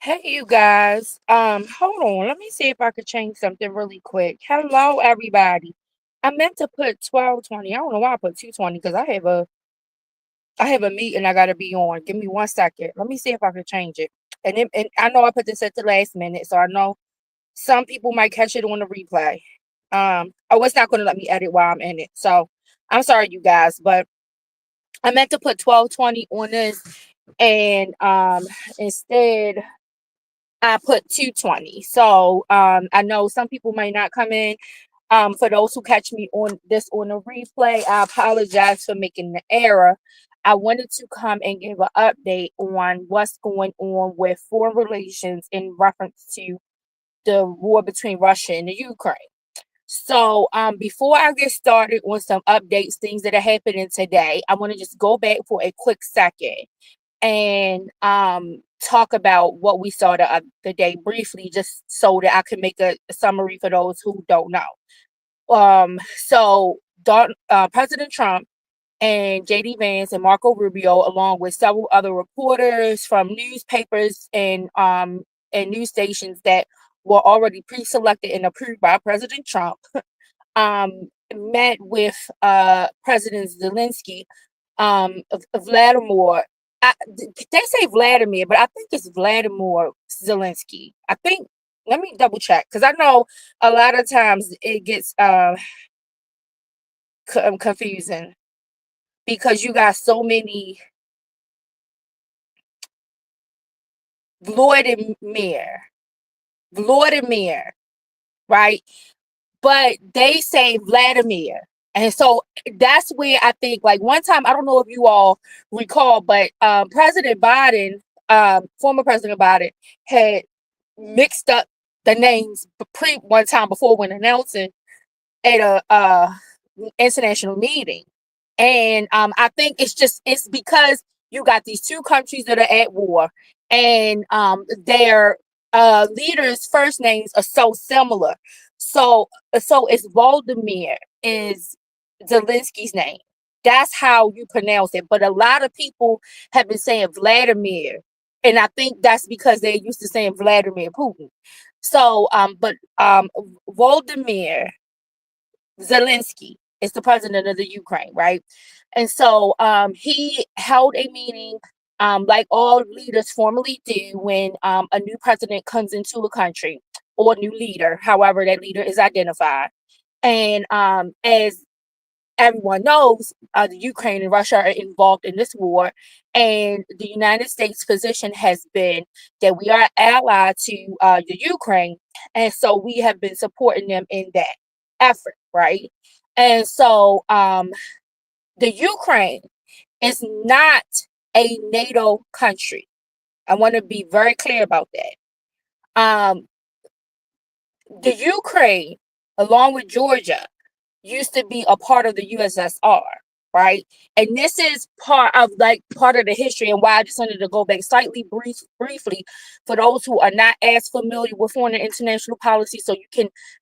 Hey, you guys. Hold on. Let me see if I could change something really quick. Hello, everybody. I meant to put 12:20. I don't know why I put 2:20 because I have a meeting I gotta be on. Give me 1 second. Let me see if I can change it. And I know I put this at the last minute, so I know some people might catch it on the replay. Oh, it's not gonna let me edit while I'm in it. So I'm sorry, you guys, but I meant to put 12:20 on this, and instead I put 2:20. So I know some people might not come in. For those who catch me on this on a replay, I apologize for making the error. I wanted to come and give an update on what's going on with foreign relations in reference to the war between Russia and the Ukraine. So before I get started on some updates, things that are happening today, I want to just go back for a quick second and talk about what we saw the day briefly, just so that I can make a summary for those who don't know. President Trump and JD Vance and Marco Rubio, along with several other reporters from newspapers and news stations that were already pre-selected and approved by President Trump, met with President Zelensky, Vladimir. They say Vladimir, but I think it's Vladimir Zelensky. I think. Let me double check because I know a lot of times it gets confusing because you got so many Vladimir, Vladimir, right? But they say Vladimir. And so that's where I think, like one time, I don't know if you all recall, but President Biden, former President Biden, had mixed up the names pre one time before when announcing at a international meeting. And I think it's because you got these two countries that are at war, and their leaders' first names are so similar. So it's Voldemir is Zelensky's name. That's how you pronounce it. But a lot of people have been saying Vladimir, and I think that's because they're used to saying Vladimir Putin. So, but Volodymyr Zelensky is the president of the Ukraine, right? And so he held a meeting, like all leaders formally do when a new president comes into a country or a new leader, however that leader is identified. And as everyone knows, the Ukraine and Russia are involved in this war, and the United States position has been that we are allied to the Ukraine, and so we have been supporting them in that effort, right? And so the Ukraine is not a NATO country. I want to be very clear about that. Um, the Ukraine, along with Georgia, used to be a part of the USSR, right? And this is part of the history and why I just wanted to go back slightly briefly for those who are not as familiar with foreign and international policy. So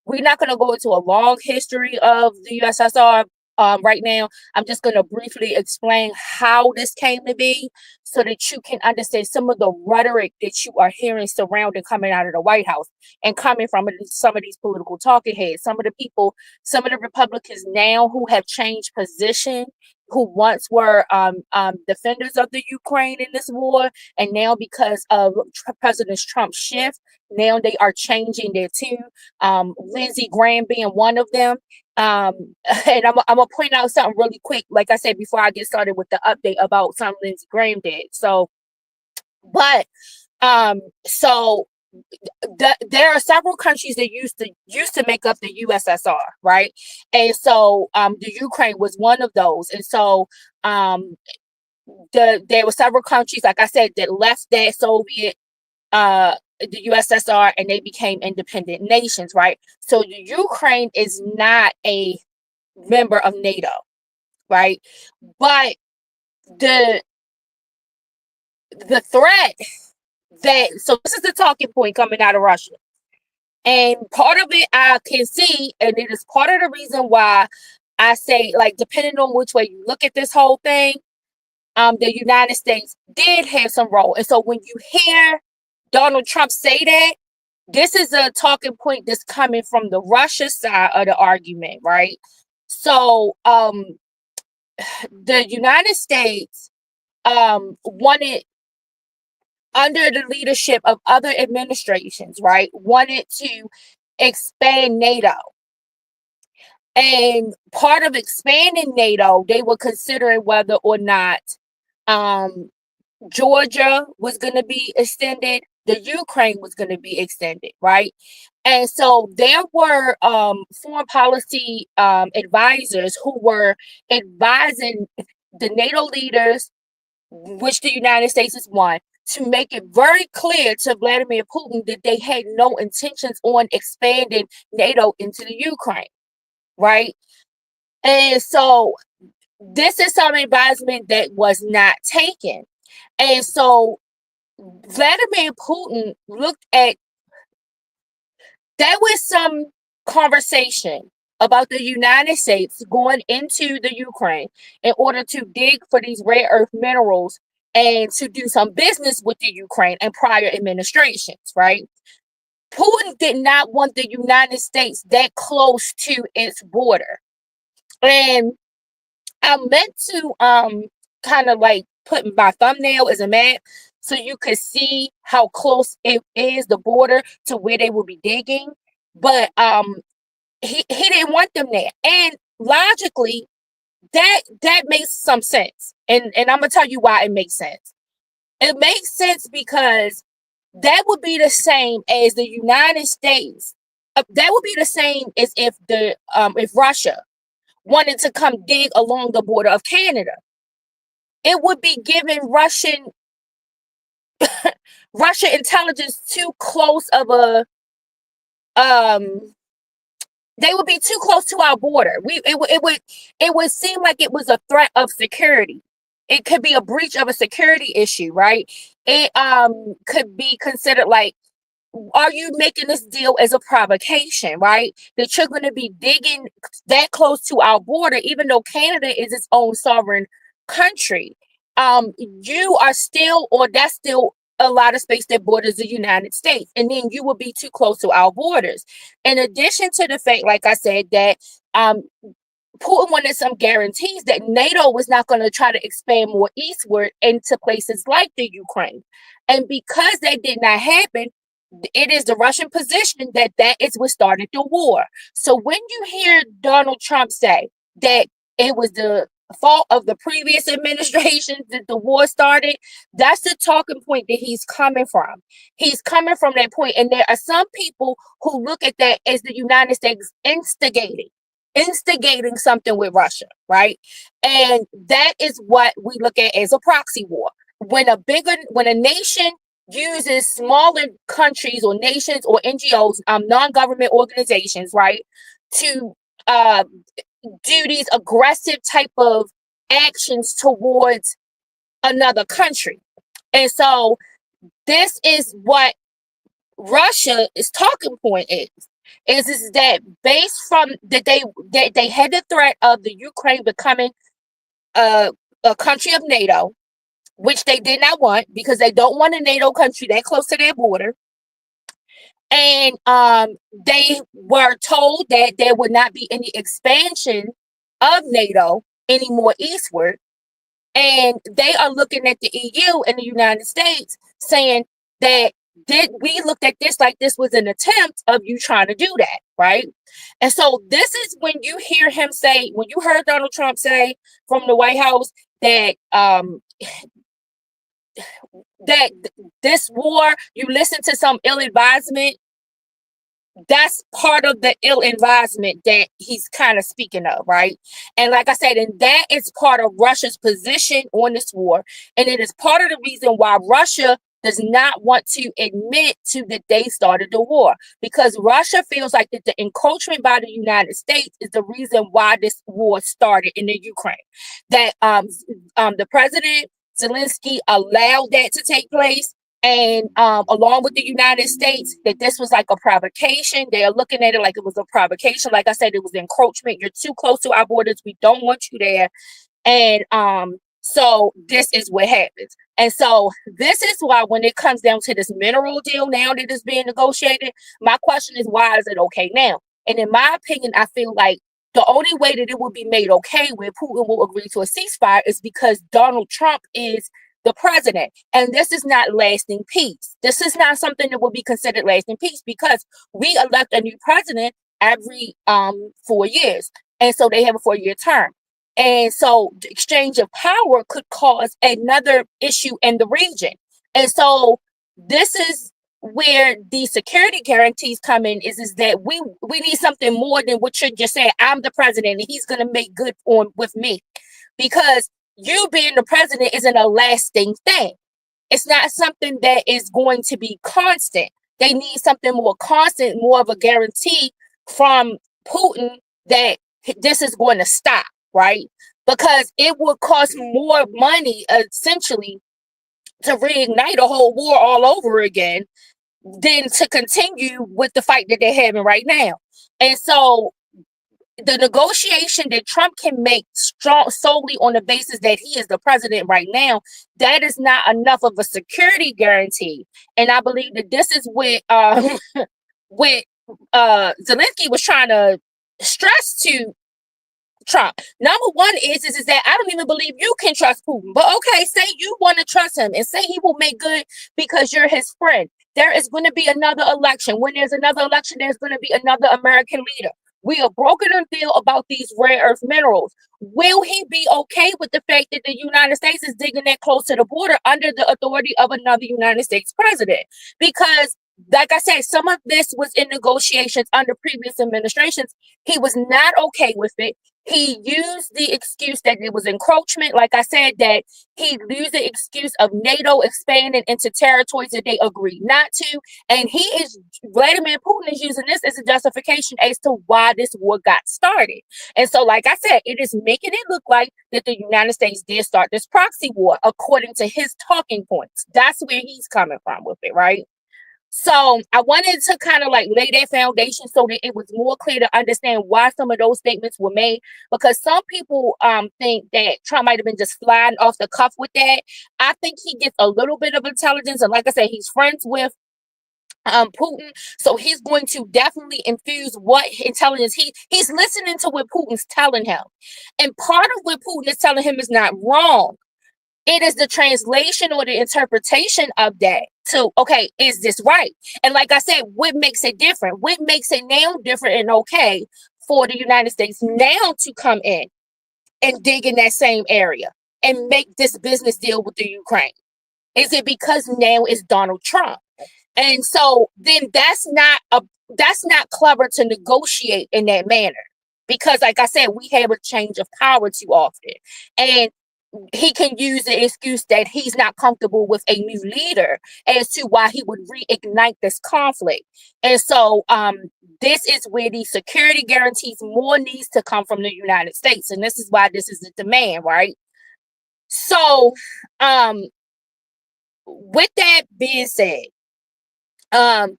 we're not going to go into a long history of the USSR. Right now, I'm just going to briefly explain how this came to be so that you can understand some of the rhetoric that you are hearing surrounding coming out of the White House and coming from some of these political talking heads, some of the Republicans now who have changed position, who once were defenders of the Ukraine in this war, and now because of President Trump's shift, now they are changing their tune. Lindsey Graham being one of them. And I'm gonna point out something really quick, like I said before I get started with the update about something Lindsey Graham did. But so there are several countries that used to make up the USSR, right? And so the Ukraine was one of those. And so there were several countries, like I said, that left that Soviet the USSR and they became independent nations, right? So the Ukraine is not a member of NATO, right? But the the threat so this is the talking point coming out of Russia. And part of it I can see, and it is part of the reason why I say, like, depending on which way you look at this whole thing, the United States did have some role. And so when you hear Donald Trump say that, this is a talking point that's coming from the Russia side of the argument, right? So the United States wanted, under the leadership of other administrations, right, wanted to expand NATO. And part of expanding NATO, they were considering whether or not um, Georgia was going to be extended, the Ukraine was going to be extended, right? And so there were foreign policy advisors who were advising the NATO leaders, which the United States is one, to make it very clear to Vladimir Putin that they had no intentions on expanding NATO into the Ukraine, right? And so this is some advisement that was not taken. And so Vladimir Putin looked at, there was some conversation about the United States going into the Ukraine in order to dig for these rare earth minerals and to do some business with the Ukraine and prior administrations, right? Putin did not want the United States that close to its border. And I meant to kind of like put my thumbnail as a map so you could see how close it is, the border, to where they will be digging. But he didn't want them there. And logically, that makes some sense. And I'm gonna tell you why it makes sense. It makes sense because that would be the same as the United States. That would be the same as if Russia wanted to come dig along the border of Canada. It would be giving Russian intelligence too close of a they would be too close to our border. It would seem like it was a threat of security. It could be a breach of a security issue, right? It could be considered like, are you making this deal as a provocation, right? That you're going to be digging that close to our border, even though Canada is its own sovereign country. You are still, or that's still a lot of space that borders the United States, and then you will be too close to our borders. In addition to the fact, like I said, that Putin wanted some guarantees that NATO was not going to try to expand more eastward into places like the Ukraine. And because that did not happen, it is the Russian position that is what started the war. So when you hear Donald Trump say that it was the fault of the previous administration that the war started, that's the talking point that he's coming from. He's coming from that point. And there are some people who look at that as the United States instigating something with Russia, right? And that is what we look at as a proxy war. When a nation uses smaller countries or nations or NGOs, non-government organizations, right, to do these aggressive type of actions towards another country. And so this is what Russia's talking point is that based from that they had the threat of the Ukraine becoming a country of NATO, which they did not want because they don't want a NATO country that close to their border. And they were told that there would not be any expansion of NATO anymore eastward. And they are looking at the EU and the United States saying that we looked at this like this was an attempt of you trying to do that, right? And so this is when you hear him say, when you heard Donald Trump say from the White House that that this war, you listen to some ill advisement, that's part of the ill advisement that he's kind of speaking of, right? And like I said, and that is part of Russia's position on this war. And it is part of the reason why Russia does not want to admit to that they started the war, because Russia feels like that the encroachment by the United States is the reason why this war started in the Ukraine. That the president Zelensky allowed that to take place. And along with the United States, that this was like a provocation. They are looking at it like it was a provocation. Like I said, it was encroachment. You're too close to our borders. We don't want you there. And so this is what happens. And so this is why when it comes down to this mineral deal now that is being negotiated, my question is, why is it okay now? And in my opinion, I feel like the only way that it will be made okay where Putin will agree to a ceasefire is because Donald Trump is the president. And this is not lasting peace. This is not something that will be considered lasting peace because we elect a new president every 4 years. And so they have a 4-year term. And so the exchange of power could cause another issue in the region. And so this is where the security guarantees come in is that we need something more than what you're just saying. I'm the president and he's going to make good on with me, because you being the president isn't a lasting thing. It's not something that is going to be constant. They need something more constant, more of a guarantee from Putin that this is going to stop, right? Because it would cost more money, essentially, to reignite a whole war all over again than to continue with the fight that they're having right now. And so the negotiation that Trump can make strong solely on the basis that he is the president right now, that is not enough of a security guarantee. And I believe that this is what what Zelensky was trying to stress to Trump. Number one is that I don't even believe you can trust Putin. But okay, say you want to trust him and say he will make good because you're his friend. There is going to be another election. When there's another election, there's going to be another American leader. We are broken a deal about these rare earth minerals. Will he be okay with the fact that the United States is digging that close to the border under the authority of another United States president? Because, like I said, some of this was in negotiations under previous administrations. He was not okay with it. He used the excuse that it was encroachment. Like I said, that he used the excuse of NATO expanding into territories that they agreed not to. And Vladimir Putin is using this as a justification as to why this war got started. And so, like I said, it is making it look like that the United States did start this proxy war according to his talking points. That's where he's coming from with it, right? So I wanted to kind of like lay that foundation so that it was more clear to understand why some of those statements were made. Because some people think that Trump might have been just flying off the cuff with that. I think he gets a little bit of intelligence, and like I said, he's friends with Putin, so he's going to definitely infuse what intelligence he's listening to what Putin's telling him, and part of what Putin is telling him is not wrong. It is the translation or the interpretation of that. So, okay, is this right? And like I said, what makes it different? What makes it now different and okay for the United States now to come in and dig in that same area and make this business deal with the Ukraine? Is it because now it's Donald Trump? And so then that's not clever to negotiate in that manner. Because like I said, we have a change of power too often. And he can use the excuse that he's not comfortable with a new leader as to why he would reignite this conflict. And so this is where the security guarantees more needs to come from the United States. And this is why this is the demand, right? So with that being said, I'm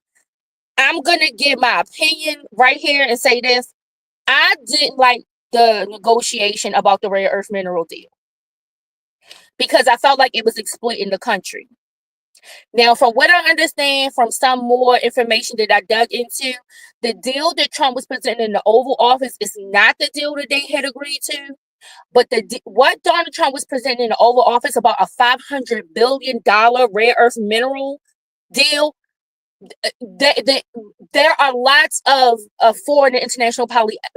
gonna give my opinion right here and say this. I didn't like the negotiation about the rare earth mineral deal, because I felt like it was exploiting the country. Now, from what I understand from some more information that I dug into, the deal that Trump was presenting in the Oval Office is not the deal that they had agreed to. But what Donald Trump was presenting in the Oval Office about a $500 billion rare earth mineral deal, there are lots of foreign and international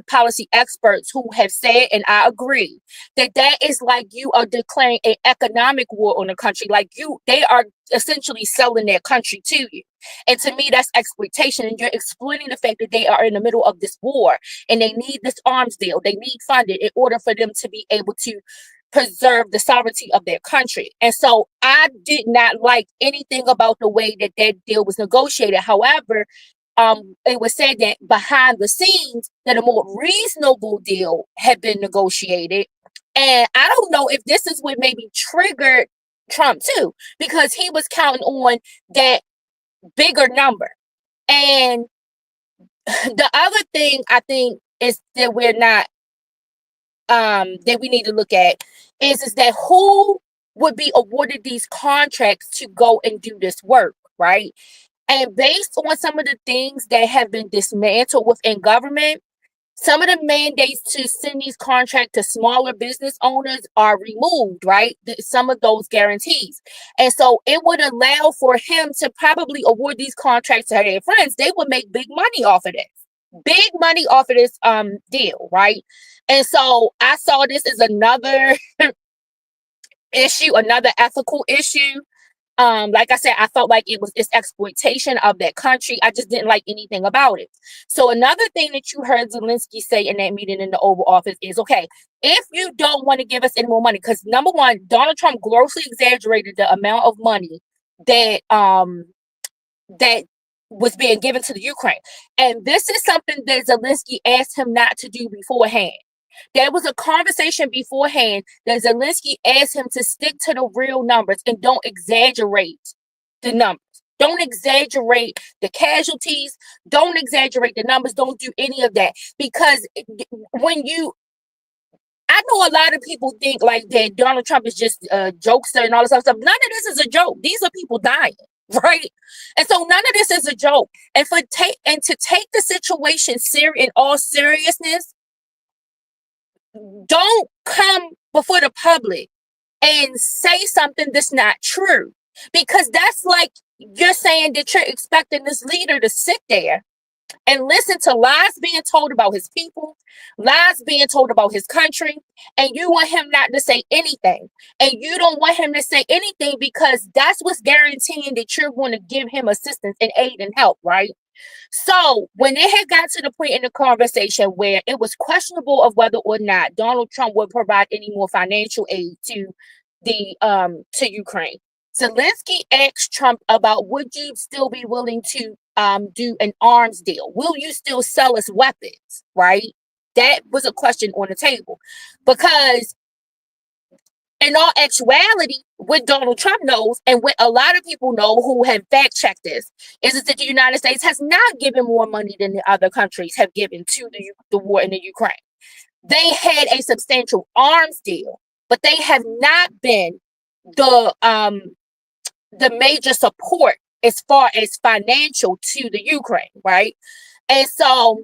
policy experts who have said, and I agree, that is like you are declaring an economic war on the country. Like they are essentially selling their country to you. And to me, that's exploitation. And you're exploiting the fact that they are in the middle of this war and they need this arms deal. They need funding in order for them to be able to preserve the sovereignty of their country. And so I did not like anything about the way that deal was negotiated. However, it was said that behind the scenes that a more reasonable deal had been negotiated. And I don't know if this is what maybe triggered Trump too, because he was counting on that bigger number. And the other thing I think is that we're not that we need to look at is that who would be awarded these contracts to go and do this work, right? And based on some of the things that have been dismantled within government, some of the mandates to send these contracts to smaller business owners are removed, right? Some of those guarantees. And so it would allow for him to probably award these contracts to their friends. They would make big money off of this. Big money off of this deal, right? And so I saw this as another issue, another ethical issue. Like I said, I felt like it's exploitation of that country. I just didn't like anything about it. So another thing that you heard Zelensky say in that meeting in the Oval Office is, okay, if you don't want to give us any more money, because number one, Donald Trump grossly exaggerated the amount of money that that was being given to the Ukraine. And this is something that Zelensky asked him not to do beforehand. There was a conversation beforehand that Zelensky asked him to stick to the real numbers and don't exaggerate the numbers. Don't exaggerate the casualties. Don't exaggerate the numbers. Don't do any of that. Because I know a lot of people think like that Donald Trump is just a jokester and all this other stuff. None of this is a joke. These are people dying, right? And so none of this is a joke. And to take the situation in all seriousness, don't come before the public and say something that's not true, because that's like you're saying that you're expecting this leader to sit there and listen to lies being told about his people, lies being told about his country, and you want him not to say anything. And you don't want him to say anything because that's what's guaranteeing that you're going to give him assistance and aid and help, right? So when it had got to the point in the conversation where it was questionable of whether or not Donald Trump would provide any more financial aid to to Ukraine, Zelensky asked Trump about, would you still be willing to do an arms deal? Will you still sell us weapons? Right? That was a question on the table, because in all actuality, what Donald Trump knows and what a lot of people know who have fact checked this is that the United States has not given more money than the other countries have given to the war in the Ukraine. They had a substantial arms deal, but they have not been the major support as far as financial to the Ukraine, right? And so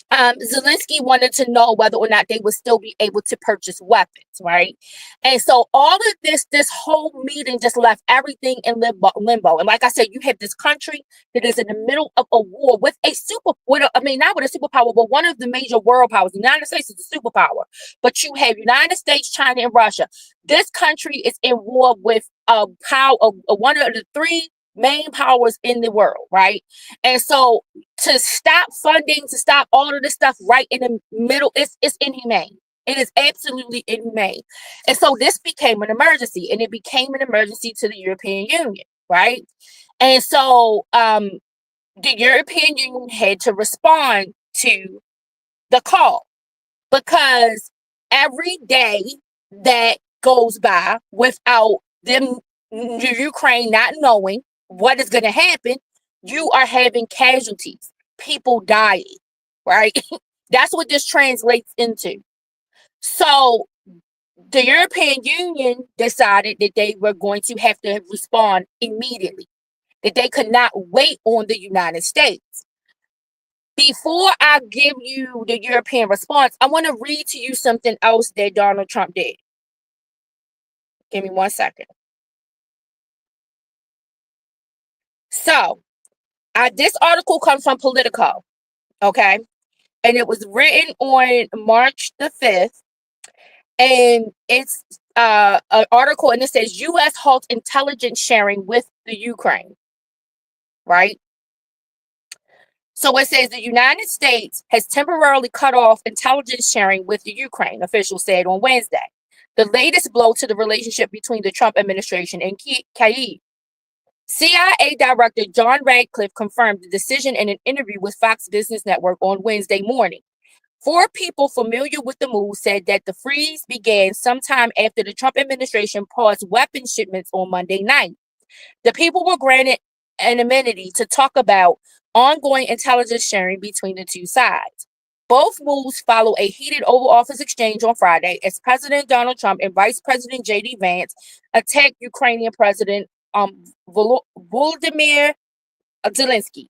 Zelensky wanted to know whether or not they would still be able to purchase weapons, right? And so all of this whole meeting just left everything in limbo. And like I said, you have this country that is in the middle of a war with not with a superpower, but one of the major world powers. The United States is a superpower, but you have United States, China, and Russia. This country is in war with one of the three main powers in the world, right? And so to stop funding, to stop all of this stuff right in the middle, it's inhumane. It is absolutely inhumane. And so this became an emergency, and it became an emergency to the European Union, right? And so the European Union had to respond to the call, because every day that goes by without Ukraine not knowing what is going to happen, you are having casualties, people dying, right? That's what this translates into. So the European Union decided that they were going to have to respond immediately, that they could not wait on the United States. Before I give you the European response, I want to read to you something else that Donald Trump did. Give me 1 second. So, this article comes from Politico, okay? And it was written on March the 5th. And it's an article, and it says, U.S. halts intelligence sharing with the Ukraine, right? So it says the United States has temporarily cut off intelligence sharing with the Ukraine, officials said on Wednesday. The latest blow to the relationship between the Trump administration and Kyiv. CIA Director John Radcliffe confirmed the decision in an interview with Fox Business Network on Wednesday morning. 4 people familiar with the move said that the freeze began sometime after the Trump administration paused weapons shipments on Monday night. The people were granted an amenity to talk about ongoing intelligence sharing between the two sides. Both moves follow a heated Oval Office exchange on Friday as President Donald Trump and Vice President J.D. Vance attacked Ukrainian President Volodymyr Zelensky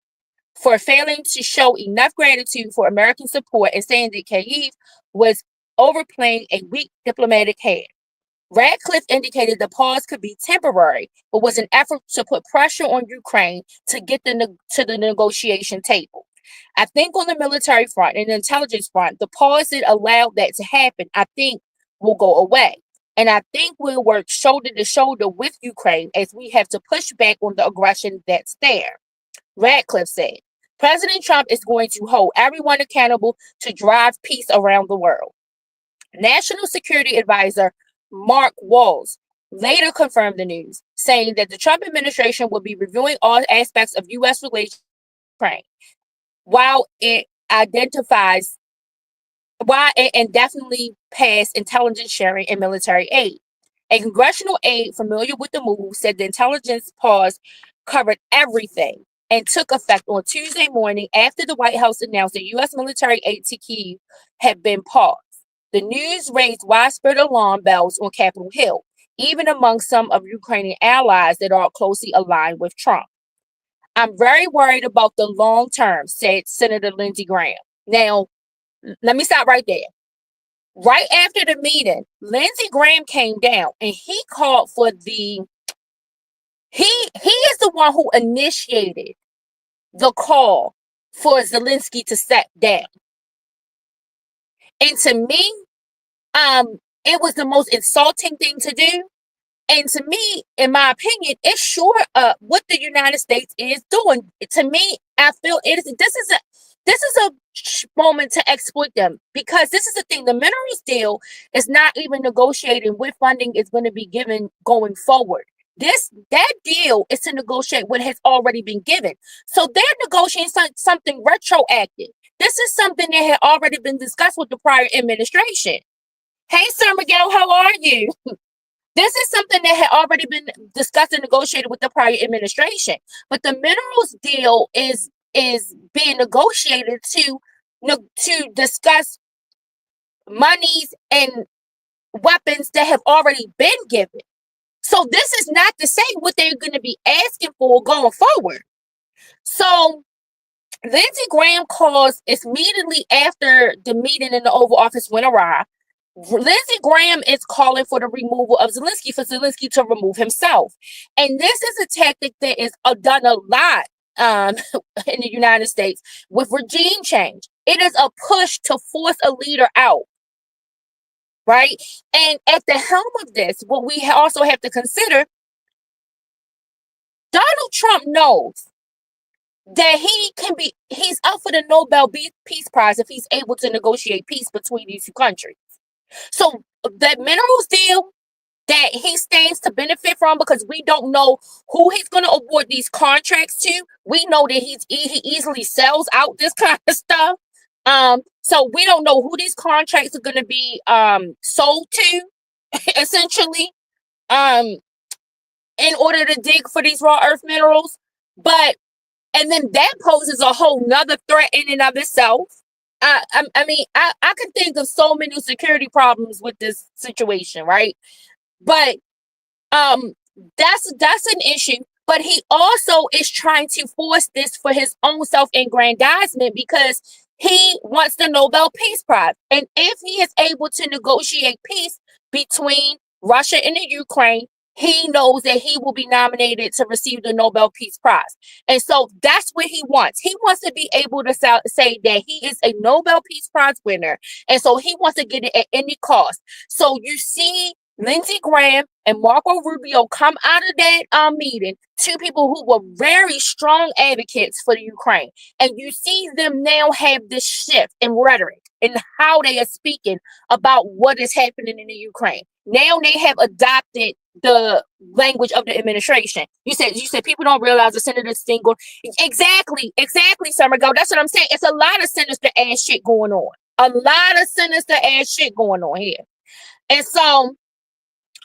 for failing to show enough gratitude for American support and saying that Kyiv was overplaying a weak diplomatic hand. Radcliffe indicated the pause could be temporary, but was an effort to put pressure on Ukraine to get to the negotiation table. I think on the military front and the intelligence front, the pause that allowed that to happen, I think, will go away. And I think we'll work shoulder to shoulder with Ukraine as we have to push back on the aggression that's there. Radcliffe said, President Trump is going to hold everyone accountable to drive peace around the world. National Security Advisor Mark Walls later confirmed the news, saying that the Trump administration will be reviewing all aspects of U.S. relations with Ukraine, while it indefinitely pass intelligence sharing and military aid. A congressional aide familiar with the move said the intelligence pause covered everything and took effect on Tuesday morning after the White House announced that U.S. military aid to Kyiv had been paused. The news raised widespread alarm bells on Capitol Hill, even among some of Ukrainian allies that are closely aligned with Trump. I'm very worried about the long term, said Senator Lindsey Graham. Now, let me stop right there. Right after the meeting, Lindsey Graham came down and he called for he is the one who initiated the call for Zelensky to step down. And to me, it was the most insulting thing to do. And to me, in my opinion, it's sure what the United States is doing. To me, I feel this is a moment to exploit them, because this is the thing. The minerals deal is not even negotiating what funding is going to be given going forward. That deal is to negotiate what has already been given. So they're negotiating something retroactive. This is something that had already been discussed with the prior administration. Hey, Sir Miguel, how are you? This is something that had already been discussed and negotiated with the prior administration. But the minerals deal is being negotiated to discuss monies and weapons that have already been given. So this is not to say what they're going to be asking for going forward. So Lindsey Graham calls immediately after the meeting in the Oval Office went awry. Lindsey Graham is calling for the removal of Zelensky, for Zelensky to remove himself. And this is a tactic that is done a lot in the United States with regime change. It is a push to force a leader out, right? And at the helm of this, what we also have to consider, Donald Trump knows that he's up for the Nobel Peace Prize if he's able to negotiate peace between these two countries. So that minerals deal that he stands to benefit from, because we don't know who he's going to award these contracts to. We know that he easily sells out this kind of stuff. So we don't know who these contracts are going to be sold to, essentially, in order to dig for these rare earth minerals. And then that poses a whole nother threat in and of itself. I mean, I can think of so many security problems with this situation, right? But that's an issue. But he also is trying to force this for his own self-aggrandizement, because he wants the Nobel Peace Prize. And if he is able to negotiate peace between Russia and the Ukraine, he knows that he will be nominated to receive the Nobel Peace Prize. And so that's what he wants. He wants to be able to say that he is a Nobel Peace Prize winner. And so he wants to get it at any cost. So you see Lindsey Graham and Marco Rubio come out of that meeting, two people who were very strong advocates for the Ukraine. And you see them now have this shift in rhetoric and how they are speaking about what is happening in the Ukraine. Now they have adopted the language of the administration. You said people don't realize the senators single. Exactly, Sir Miguel. That's what I'm saying. It's a lot of sinister ass shit going on. A lot of sinister ass shit going on here. And so,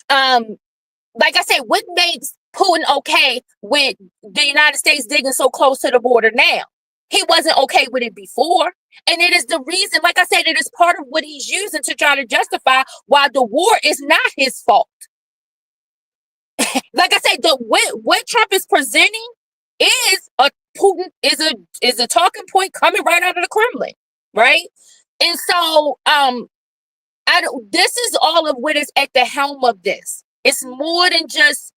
like I said, what makes Putin okay with the United States digging so close to the border now? He wasn't okay with it before. And it is the reason, like I said, it is part of what he's using to try to justify why the war is not his fault. Like I said, what Trump is presenting is a Putin is a talking point coming right out of the Kremlin, right? And so this is all of what is at the helm of this. It's more than just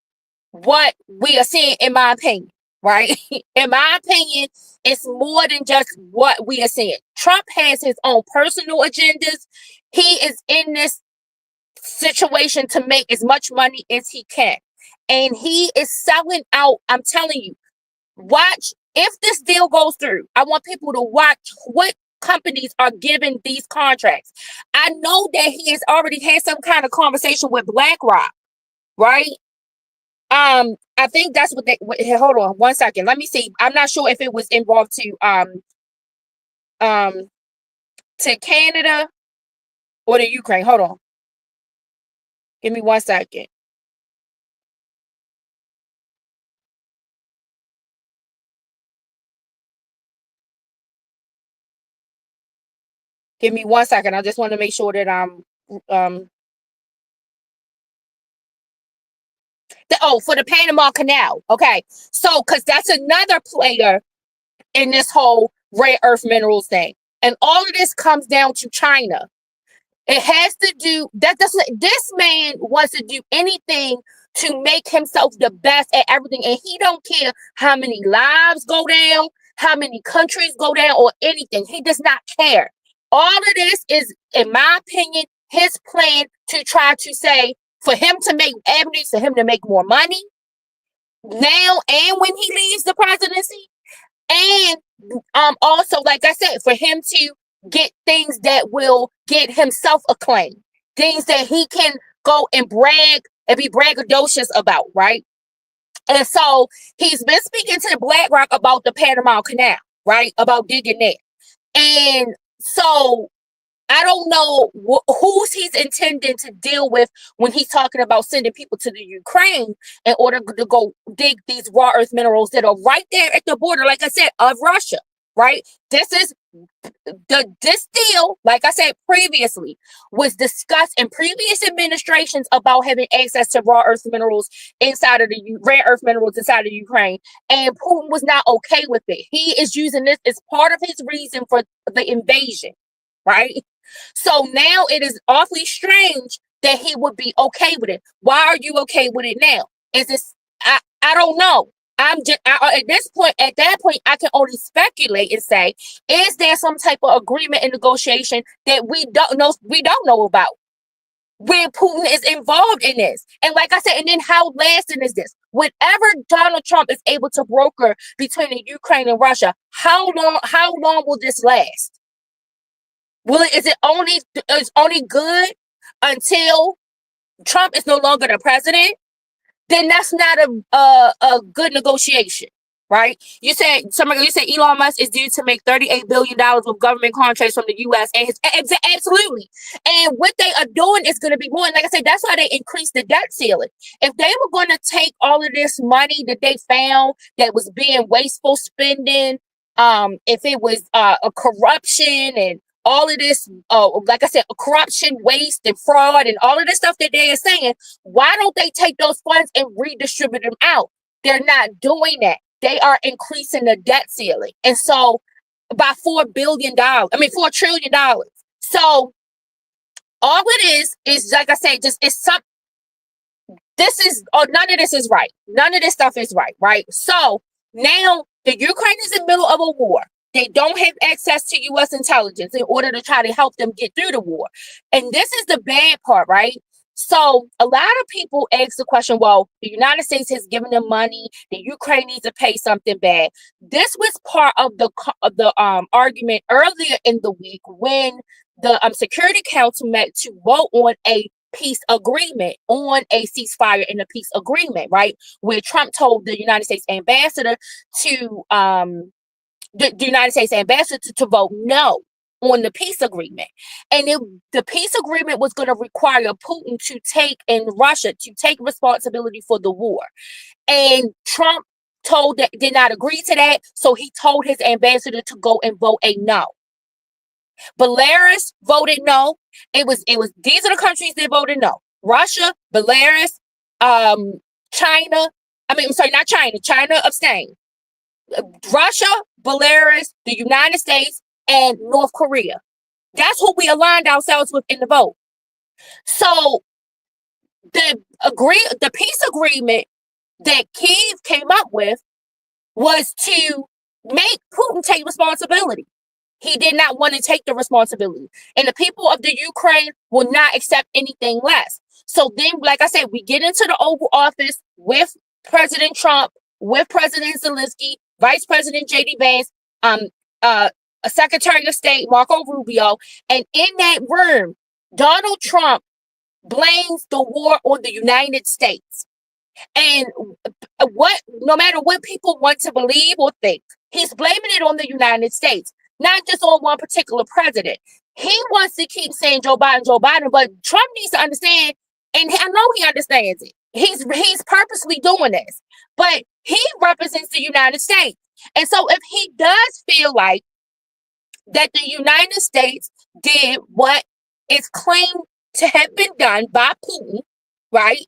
what we are seeing, in my opinion, right? In my opinion, it's more than just what we are seeing. Trump has his own personal agendas. He is in this situation to make as much money as he can. And he is selling out. I'm telling you, watch. If this deal goes through, I want people to watch what companies are giving these contracts. I know that he has already had some kind of conversation with BlackRock, right? I think that's what they. Hold on, 1 second. Let me see. I'm not sure if it was involved to Canada or to Ukraine. Hold on. Give me 1 second. Give me 1 second. I just want to make sure that for the Panama Canal. Okay. So, because that's another player in this whole rare earth minerals thing. And all of this comes down to China. It has to do that. This man wants to do anything to make himself the best at everything. And he don't care how many lives go down, how many countries go down, or anything. He does not care. All of this is, in my opinion, his plan to try to say, for him to make avenues, for him to make more money now and when he leaves the presidency. And also, like I said, for him to get things that will get himself acclaim, things that he can go and brag and be braggadocious about, right? And so he's been speaking to BlackRock about the Panama Canal, right? About digging there. And so I don't know who's he's intending to deal with when he's talking about sending people to the Ukraine in order to go dig these raw earth minerals that are right there at the border, like I said, of Russia, right? This deal, like I said previously, was discussed in previous administrations about having access to raw earth minerals inside of the rare earth minerals inside of Ukraine, and Putin was not okay with it. He is using this as part of his reason for the invasion, right? So now it is awfully strange that he would be okay with it. Why are you okay with it now? Is this? I don't know. I'm just at that point, I can only speculate and say, is there some type of agreement and negotiation that we don't know about, where Putin is involved in this? And like I said, and then how lasting is this? Whatever Donald Trump is able to broker between the Ukraine and Russia, how long will this last? Is it only good until Trump is no longer the president? Then that's not a good negotiation, right? You said Elon Musk is due to make $38 billion with government contracts from the U.S. and absolutely. And what they are doing is going to be more. And like I said, that's why they increased the debt ceiling. If they were going to take all of this money that they found that was being wasteful spending, if it was a corruption and all of this, like I said, corruption, waste, and fraud, and all of this stuff that they are saying, why don't they take those funds and redistribute them out? They're not doing that. They are increasing the debt ceiling. And so by $4 trillion. So all it is like I said, none of this is right. None of this stuff is right? So now the Ukraine is in the middle of a war. They don't have access to U.S. intelligence in order to try to help them get through the war. And this is the bad part, right? So a lot of people ask the question, well, the United States has given them money. The Ukraine needs to pay something back. This was part of the argument earlier in the week when the Security Council met to vote on a peace agreement, on a ceasefire and a peace agreement, right? Where Trump told the United States ambassador to the United States ambassador to vote no on the peace agreement. And the peace agreement was going to require Putin to take responsibility for the war. And Trump did not agree to that. So he told his ambassador to go and vote a no. Belarus voted no. These are the countries that voted no. Russia, Belarus, China. I'm sorry, not China. China abstained. Russia, Belarus, the United States, and North Korea. That's who we aligned ourselves with in the vote. So the peace agreement that Kyiv came up with was to make Putin take responsibility. He did not want to take the responsibility. And the people of the Ukraine will not accept anything less. So then, like I said, we get into the Oval Office with President Trump, with President Zelensky, Vice President J.D. Vance, Secretary of State Marco Rubio. And in that room, Donald Trump blames the war on the United States. And no matter what people want to believe or think, he's blaming it on the United States, not just on one particular president. He wants to keep saying Joe Biden, but Trump needs to understand, and I know he understands it. He's purposely doing this, but he represents the United States. And so if he does feel like that the United States did what is claimed to have been done by Putin, right,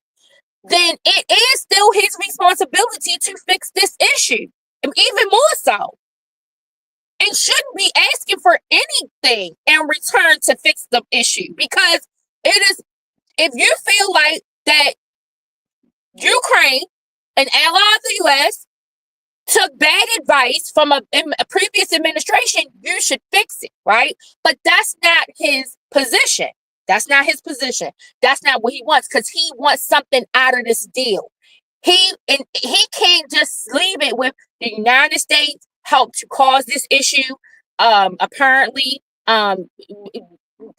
then it is still his responsibility to fix this issue, even more so. And shouldn't be asking for anything in return to fix the issue, because it is, if you feel like that Ukraine, an ally of the U.S., took bad advice from a previous administration, you should fix it, right? But that's not his position. That's not his position. That's not what he wants, because he wants something out of this deal. He can't just leave it with the United States helped to cause this issue. Apparently,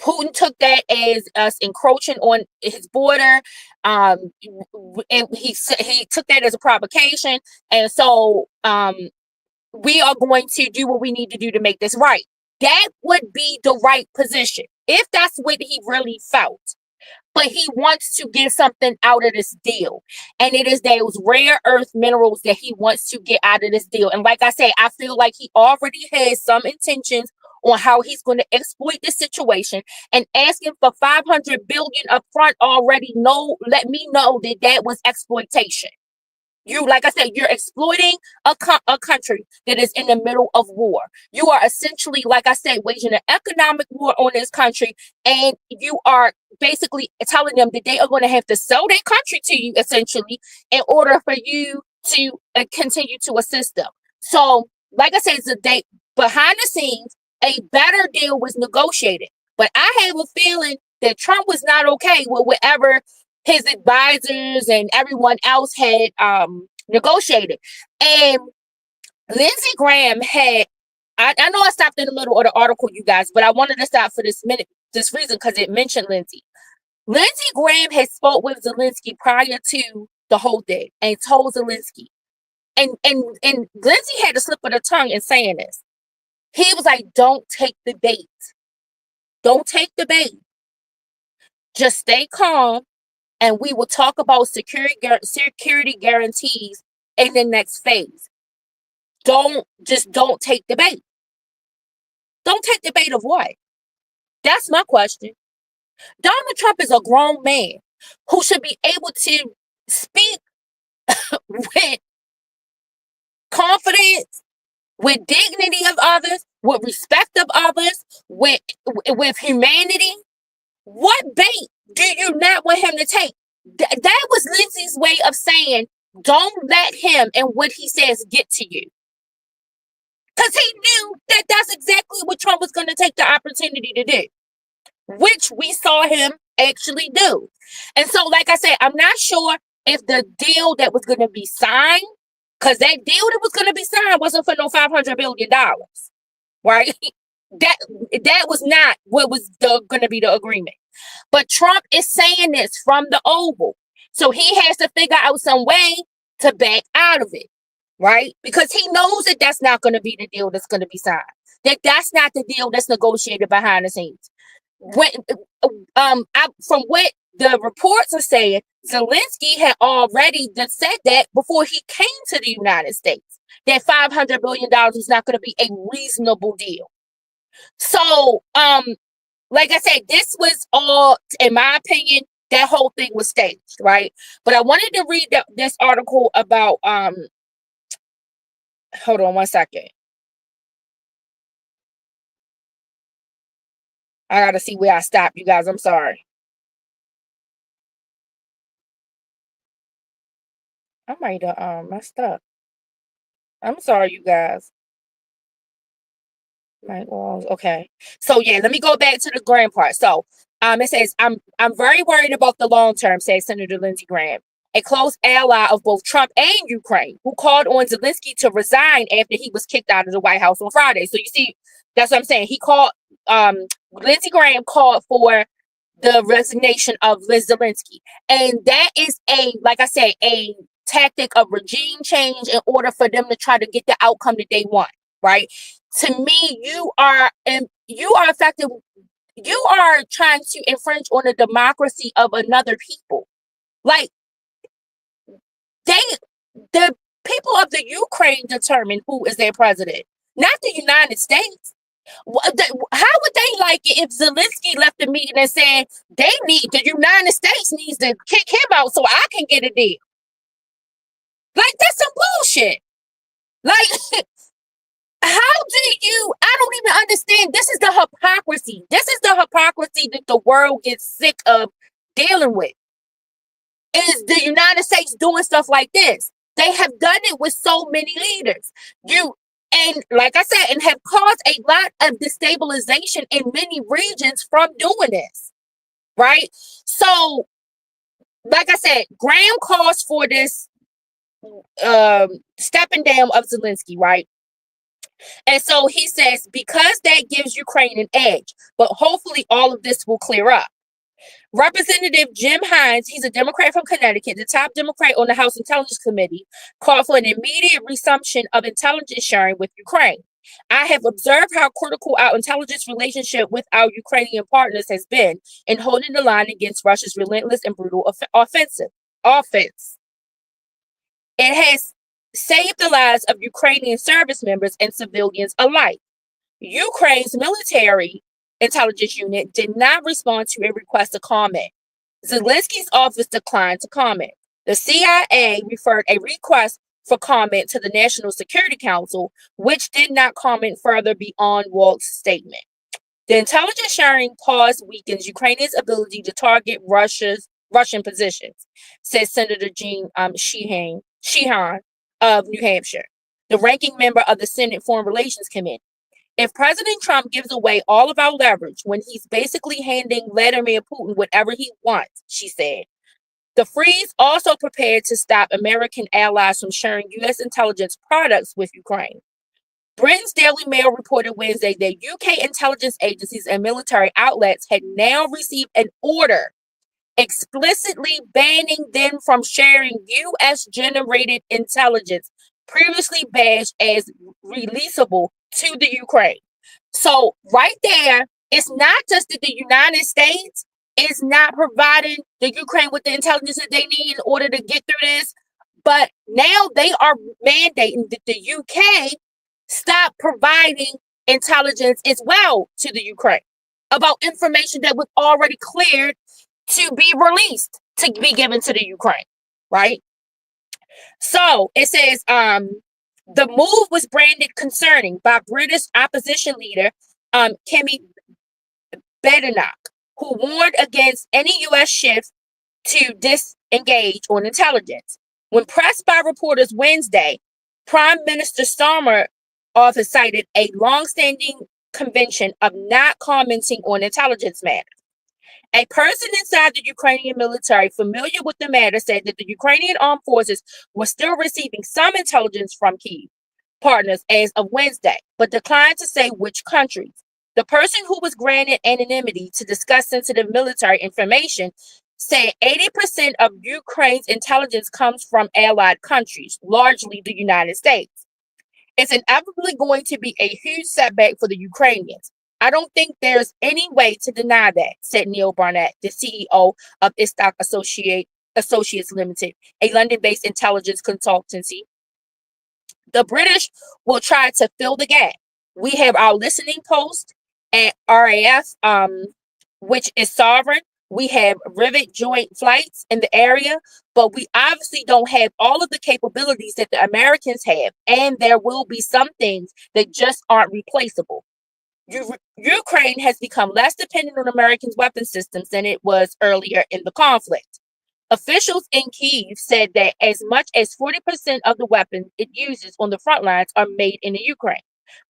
Putin took that as us encroaching on his border. And he took that as a provocation. And so we are going to do what we need to do to make this right. That would be the right position if that's what he really felt. But he wants to get something out of this deal. And it is those rare earth minerals that he wants to get out of this deal. And like I say, I feel like he already has some intentions on how he's going to exploit the situation, and asking for $500 billion up front already let me know that was exploitation. Like I said, you're exploiting a country that is in the middle of war. You are essentially, like I said, waging an economic war on this country, and you are basically telling them that they are going to have to sell their country to you, essentially, in order for you to continue to assist them. So, like I said, behind the scenes, a better deal was negotiated. But I have a feeling that Trump was not okay with whatever his advisors and everyone else had negotiated. And Lindsey Graham had, I know I stopped in the middle of the article, you guys, but I wanted to stop for this reason, because it mentioned Lindsey. Lindsey Graham had spoke with Zelensky prior to the whole thing and told Zelensky. And Lindsey had to slip of the tongue in saying this. He was like, don't take the bait. Don't take the bait. Just stay calm, and we will talk about security guarantees in the next phase. Don't take the bait. Don't take the bait of what? That's my question. Donald Trump is a grown man who should be able to speak with confidence, with dignity of others, with respect of others, with humanity. What bait do you not want him to take? That was Lindsey's way of saying, don't let him and what he says get to you. Because he knew that that's exactly what Trump was going to take the opportunity to do, which we saw him actually do. And so, like I said, I'm not sure if the deal that was going to be signed, because that deal that was going to be signed wasn't for no $500 billion, right? That was not what was going to be the agreement. But Trump is saying this from the Oval. So he has to figure out some way to back out of it, right? Because he knows that that's not going to be the deal that's going to be signed. That's not the deal that's negotiated behind the scenes. From what the reports are saying Zelensky had already said that before he came to the United States, that $500 billion was not going to be a reasonable deal. So, like I said, this was all, in my opinion, that whole thing was staged, right? But I wanted to read this article about, hold on one second. I got to see where I stopped, you guys. I'm sorry. I might have messed up. I'm sorry, you guys. Right. Well, okay. So yeah, let me go back to the Graham part. So it says I'm very worried about the long term, says Senator Lindsey Graham, a close ally of both Trump and Ukraine, who called on Zelensky to resign after he was kicked out of the White House on Friday. So you see, that's what I'm saying. He called Lindsey Graham called for the resignation of Liz Zelensky. And that is like I said, a tactic of regime change in order for them to try to get the outcome that they want, right? To me, you are affecting, you are trying to infringe on the democracy of another people. Like the people of the Ukraine determine who is their president, not the United How would they like it if Zelensky left the meeting and said the United States needs to kick him out so I can get a deal? Like, that's some bullshit. Like, how do you? I don't even understand. This is the hypocrisy. This is the hypocrisy that the world gets sick of dealing with. Is the United States doing stuff like this? They have done it with so many leaders. And like I said, and have caused a lot of destabilization in many regions from doing this, right? So, like I said, Graham calls for this stepping down of Zelensky, right? And so he says, because that gives Ukraine an edge, but hopefully all of this will clear up. Representative Jim Hines, he's a Democrat from Connecticut, the top Democrat on the House Intelligence Committee, called for an immediate resumption of intelligence sharing with Ukraine. I have observed how critical our intelligence relationship with our Ukrainian partners has been in holding the line against Russia's relentless and brutal offense. It has saved the lives of Ukrainian service members and civilians alike. Ukraine's military intelligence unit did not respond to a request to comment. Zelensky's office declined to comment. The CIA referred a request for comment to the National Security Council, which did not comment further beyond Walt's statement. The intelligence sharing pause weakens Ukraine's ability to target Russian positions, says Senator Jean Sheehan of New Hampshire, the ranking member of the Senate Foreign Relations Committee. If President Trump gives away all of our leverage when he's basically handing Vladimir Putin whatever he wants, she said, the freeze also prepared to stop American allies from sharing U.S. intelligence products with Ukraine. Britain's Daily Mail reported Wednesday that UK intelligence agencies and military outlets had now received an order explicitly banning them from sharing U.S.-generated intelligence previously badged as releasable to the Ukraine. So right there, it's not just that the United States is not providing the Ukraine with the intelligence that they need in order to get through this, but now they are mandating that the UK stop providing intelligence as well to the Ukraine about information that was already cleared to be released, to be given to the Ukraine, right? So it says the move was branded concerning by British opposition leader Kemi Badenoch, who warned against any U.S. shift to disengage on intelligence. When pressed by reporters Wednesday, Prime Minister Starmer's office cited a longstanding convention of not commenting on intelligence matters. A person inside the Ukrainian military familiar with the matter said that the Ukrainian armed forces were still receiving some intelligence from key partners as of Wednesday, but declined to say which countries. The person who was granted anonymity to discuss sensitive military information said 80% of Ukraine's intelligence comes from allied countries, largely the United States. It's inevitably going to be a huge setback for the Ukrainians. I don't think there's any way to deny that, said Neil Barnett, the CEO of Istock Associates Limited, a London-based intelligence consultancy. The British will try to fill the gap. We have our listening post at RAF, which is sovereign. We have rivet joint flights in the area, but we obviously don't have all of the capabilities that the Americans have, and there will be some things that just aren't replaceable. Ukraine has become less dependent on Americans' weapon systems than it was earlier in the conflict. Officials in Kyiv said that as much as 40% of the weapons it uses on the front lines are made in the Ukraine,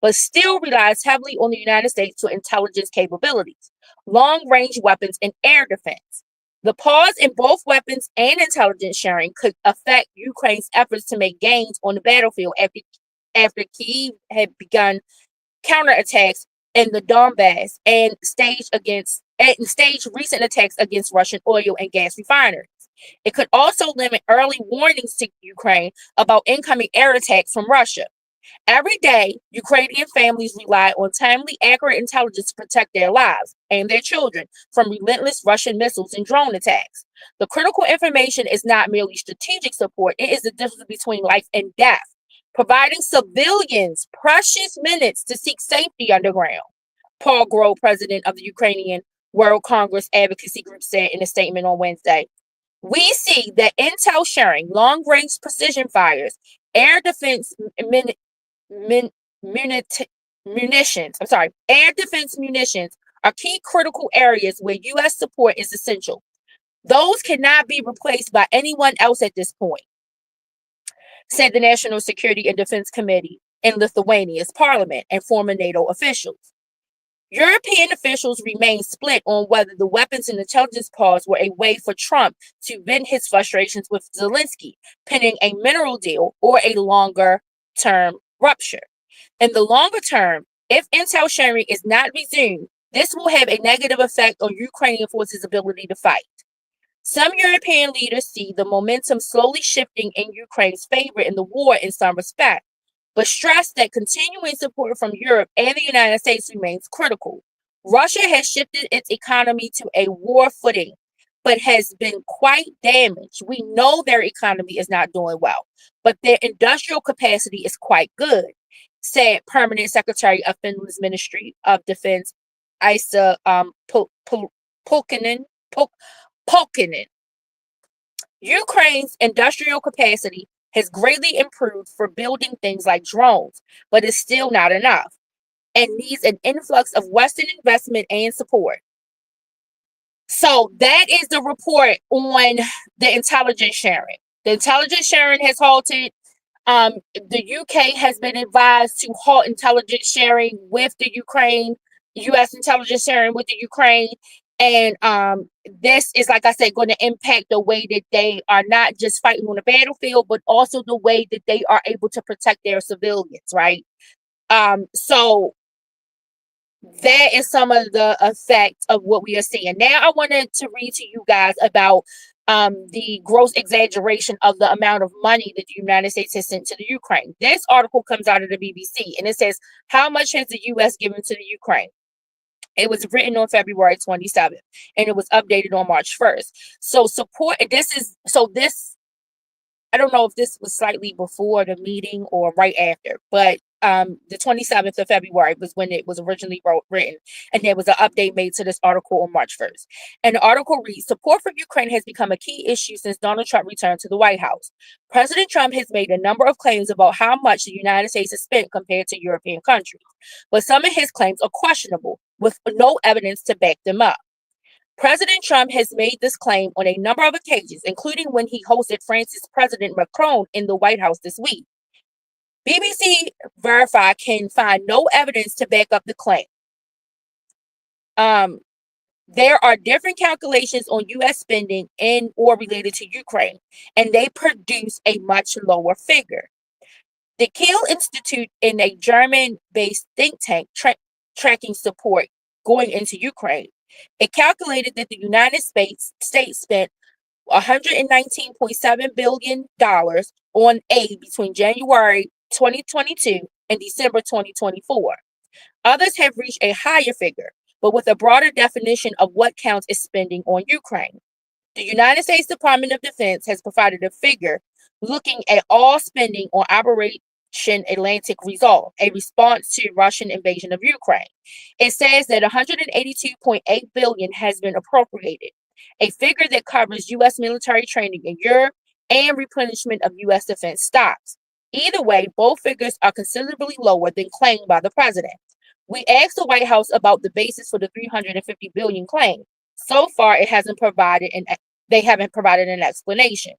but still relies heavily on the United States for intelligence capabilities, long-range weapons, and air defense. The pause in both weapons and intelligence sharing could affect Ukraine's efforts to make gains on the battlefield after Kyiv had begun counterattacks in the Donbass and staged recent attacks against Russian oil and gas refineries. It could also limit early warnings to Ukraine about incoming air attacks from Russia. Every day, Ukrainian families rely on timely, accurate intelligence to protect their lives and their children from relentless Russian missiles and drone attacks. The critical information is not merely strategic support, it is the difference between life and death, providing civilians precious minutes to seek safety underground. Paul Grove, president of the Ukrainian World Congress Advocacy Group, said in a statement on Wednesday. We see that intel sharing, long-range precision fires, air defense munitions are key critical areas where U.S. support is essential. Those cannot be replaced by anyone else at this point, said the National Security and Defense Committee in Lithuania's parliament and former NATO officials. European officials remain split on whether the weapons and intelligence pause were a way for Trump to vent his frustrations with Zelensky, pending a mineral deal or a longer-term rupture. In the longer term, if intel sharing is not resumed, this will have a negative effect on Ukrainian forces' ability to fight. Some European leaders see the momentum slowly shifting in Ukraine's favor in the war in some respect, but stress that continuing support from Europe and the United States remains critical. Russia has shifted its economy to a war footing, but has been quite damaged. We know their economy is not doing well, but their industrial capacity is quite good, said Permanent Secretary of Finland's Ministry of Defense, Isa Pulkkinen. Ukraine's industrial capacity has greatly improved for building things like drones, but is still not enough and needs an influx of Western investment and support. So that is the report on the intelligence sharing. The intelligence sharing has halted. The UK has been advised to halt intelligence sharing with the Ukraine, U.S. intelligence sharing with the Ukraine. And this is, like I said, going to impact the way that they are not just fighting on the battlefield, but also the way that they are able to protect their civilians, right? So that is some of the effects of what we are seeing. Now, I wanted to read to you guys about the gross exaggeration of the amount of money that the United States has sent to the Ukraine. This article comes out of the BBC, and it says, how much has the U.S. given to the Ukraine? It was written on February 27th, and it was updated on March 1st. So I don't know if this was slightly before the meeting or right after, but the 27th of February was when it was originally written, and there was an update made to this article on March 1st. And the article reads, support for Ukraine has become a key issue since Donald Trump returned to the White House. President Trump has made a number of claims about how much the United States has spent compared to European countries, but some of his claims are questionable, with no evidence to back them up. President Trump has made this claim on a number of occasions, including when he hosted France's President Macron in the White House this week. BBC Verify can find no evidence to back up the claim. There are different calculations on U.S. spending in or related to Ukraine, and they produce a much lower figure. The Kiel Institute, in a German-based think tank tracking support going into Ukraine, it calculated that the United States spent $119.7 billion on aid between January 2022 and December 2024. Others have reached a higher figure, but with a broader definition of what counts as spending on Ukraine. The United States Department of Defense has provided a figure looking at all spending on Operation Atlantic Resolve, a response to Russian invasion of Ukraine. It says that 182.8 billion has been appropriated, a figure that covers U.S. military training in Europe and replenishment of U.S. defense stocks. Either way, both figures are considerably lower than claimed by the president. We asked the White House about the basis for the 350 billion claim. So far, they haven't provided an explanation.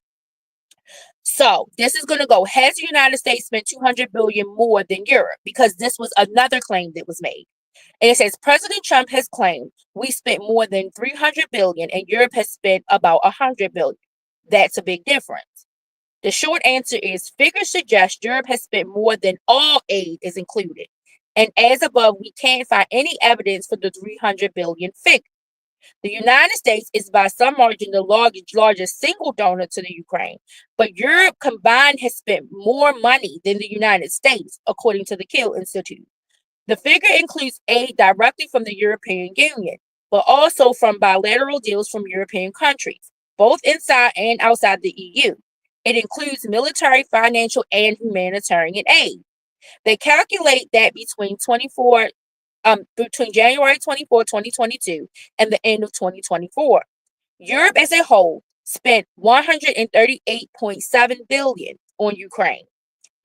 So this is going to go. Has the United States spent 200 billion more than Europe? Because this was another claim that was made. And it says President Trump has claimed we spent more than 300 billion and Europe has spent about 100 billion. That's a big difference. The short answer is figures suggest Europe has spent more than all aid is included. And as above, we can't find any evidence for the 300 billion figure. The United States is by some margin the largest single donor to the Ukraine, but Europe combined has spent more money than the United States, according to the Kiel Institute. The figure includes aid directly from the European Union, but also from bilateral deals from European countries, both inside and outside the EU. It includes military, financial, and humanitarian aid. They calculate that between January 24, 2022 and the end of 2024, Europe as a whole spent 138.7 billion on Ukraine.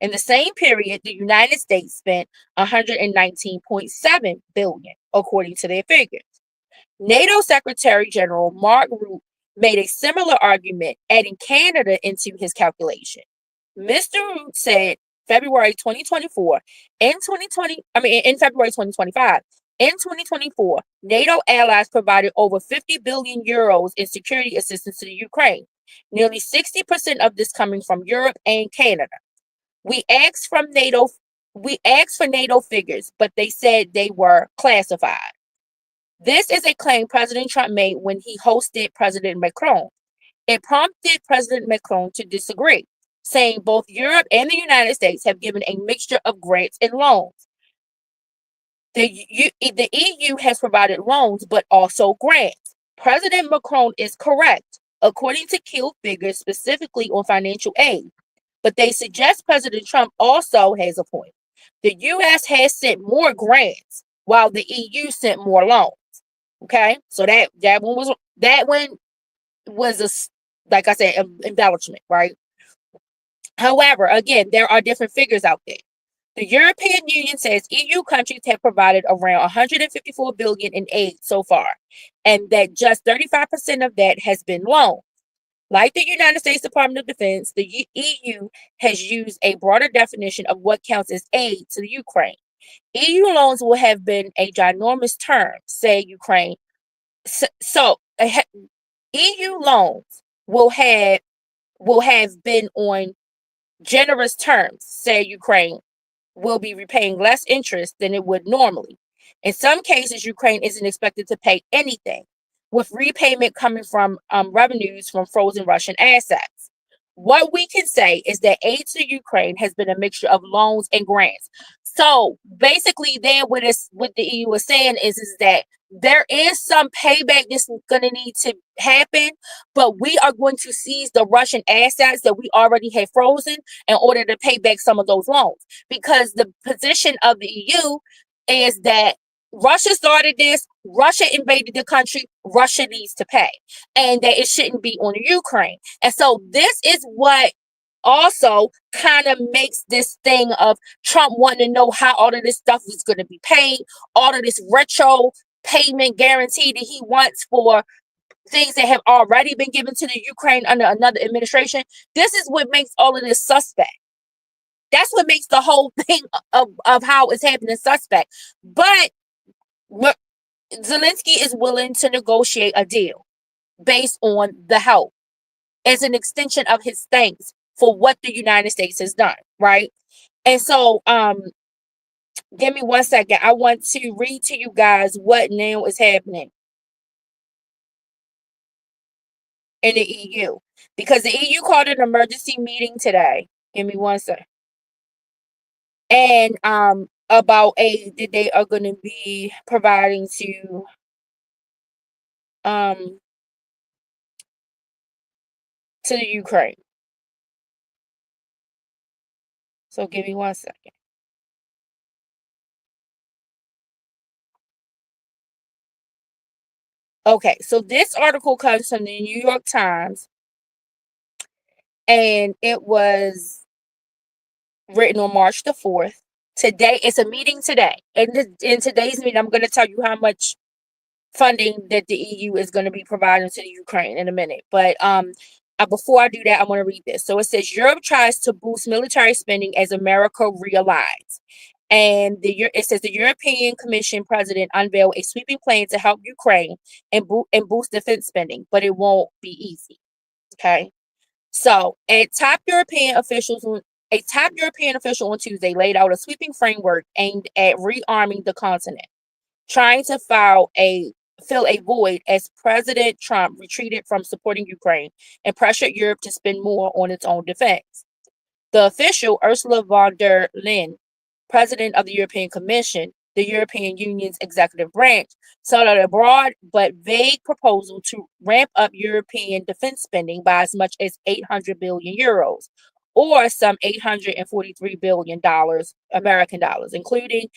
In the same period, the United States spent 119.7 billion, according to their figures. NATO Secretary General Mark Rutte made a similar argument, adding Canada into his calculation. Mr. Rutte said February 2024 in February 2025. In 2024, NATO allies provided over 50 billion euros in security assistance to the Ukraine, nearly 60% of this coming from Europe and Canada. We asked for NATO figures, but they said they were classified. This is a claim President Trump made when he hosted President Macron. It prompted President Macron to disagree, saying both Europe and the United States have given a mixture of grants and loans. The EU has provided loans, but also grants. President Macron is correct, according to Kiel figures specifically on financial aid. But they suggest President Trump also has a point. The U.S. has sent more grants, while the EU sent more loans. Okay, so that one was like I said, embellishment, right? However, again, there are different figures out there. The European Union says EU countries have provided around 154 billion in aid so far, and that just 35% of that has been loans. Like the United States Department of Defense, the EU has used a broader definition of what counts as aid to the Ukraine. EU loans will have been a ginormous term, say Ukraine. EU loans will have been on generous terms, say Ukraine will be repaying less interest than it would normally. In some cases, Ukraine isn't expected to pay anything, with repayment coming from revenues from frozen Russian assets. What we can say is that aid to Ukraine has been a mixture of loans and grants. So basically, then what the EU is saying is that there is some payback that's going to need to happen, but we are going to seize the Russian assets that we already have frozen in order to pay back some of those loans. Because the position of the EU is that Russia started this, Russia invaded the country, Russia needs to pay, and that it shouldn't be on Ukraine. And so this is what also kind of makes this thing of Trump wanting to know how all of this stuff is going to be paid, all of this retro payment guarantee that he wants for things that have already been given to the Ukraine under another administration. This is what makes all of this suspect. That's what makes the whole thing of how it's happening suspect. But Zelensky is willing to negotiate a deal based on the help as an extension of his thanks for what the United States has done, right? And so, give me 1 second. I want to read to you guys what now is happening in the EU, because the EU called an emergency meeting today. Give me 1 second. And about aid that they are going to be providing um to the Ukraine. So give me 1 second. Okay, so this article comes from the New York Times, and it was written on March the 4th. Today, it's a meeting today. In today's meeting, I'm going to tell you how much funding that the EU is going to be providing to the Ukraine in a minute. But before I do that, I want to read this. So it says Europe tries to boost military spending as America realigns. And it says the European Commission president unveiled a sweeping plan to help Ukraine and boost defense spending, but it won't be easy. Okay. So a top European official on Tuesday laid out a sweeping framework aimed at rearming the continent, trying to fill a void as President Trump retreated from supporting Ukraine and pressured Europe to spend more on its own defense. The official, Ursula von der Leyen, president of the European Commission, the European Union's executive branch, set out a broad but vague proposal to ramp up European defense spending by as much as 800 billion euros, or some $843 billion American dollars, including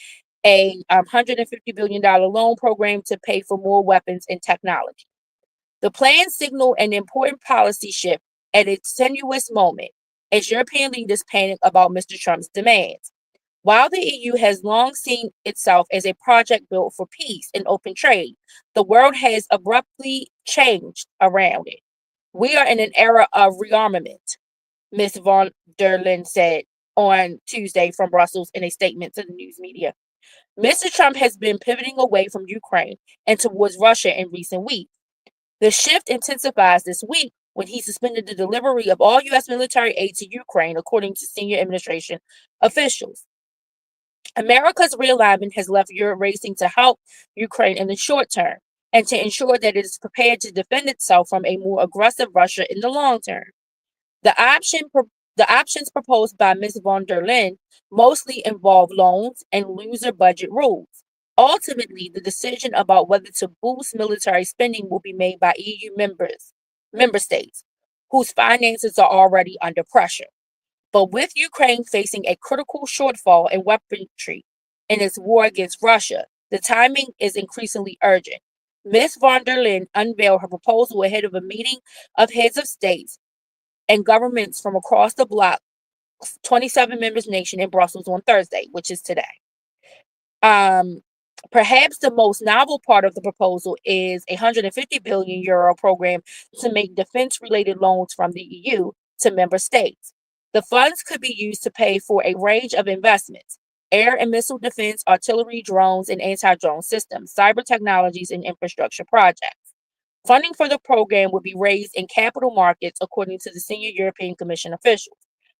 a $150 billion loan program to pay for more weapons and technology. The plan signaled an important policy shift at a tenuous moment as European leaders panic about Mr. Trump's demands. While the EU has long seen itself as a project built for peace and open trade, the world has abruptly changed around it. We are in an era of rearmament, Ms. von der Leyen said on Tuesday from Brussels in a statement to the news media. Mr. Trump has been pivoting away from Ukraine and towards Russia in recent weeks. The shift intensifies this week when he suspended the delivery of all U.S. military aid to Ukraine, according to senior administration officials. America's realignment has left Europe racing to help Ukraine in the short term and to ensure that it is prepared to defend itself from a more aggressive Russia in the long term. The options proposed by Ms. von der Leyen mostly involve loans and looser budget rules. Ultimately, the decision about whether to boost military spending will be made by member states, whose finances are already under pressure. But with Ukraine facing a critical shortfall in weaponry in its war against Russia, the timing is increasingly urgent. Ms. von der Leyen unveiled her proposal ahead of a meeting of heads of states and governments from across the bloc, 27 members nation in Brussels on Thursday, which is today. Um, Perhaps the most novel part of the proposal is a 150 billion euro program to make defense-related loans from the EU to member states. The funds could be used to pay for a range of investments: air and missile defense, artillery, drones, and anti-drone systems, cyber technologies, and infrastructure projects. Funding for the program would be raised in capital markets, according to the senior European Commission officials.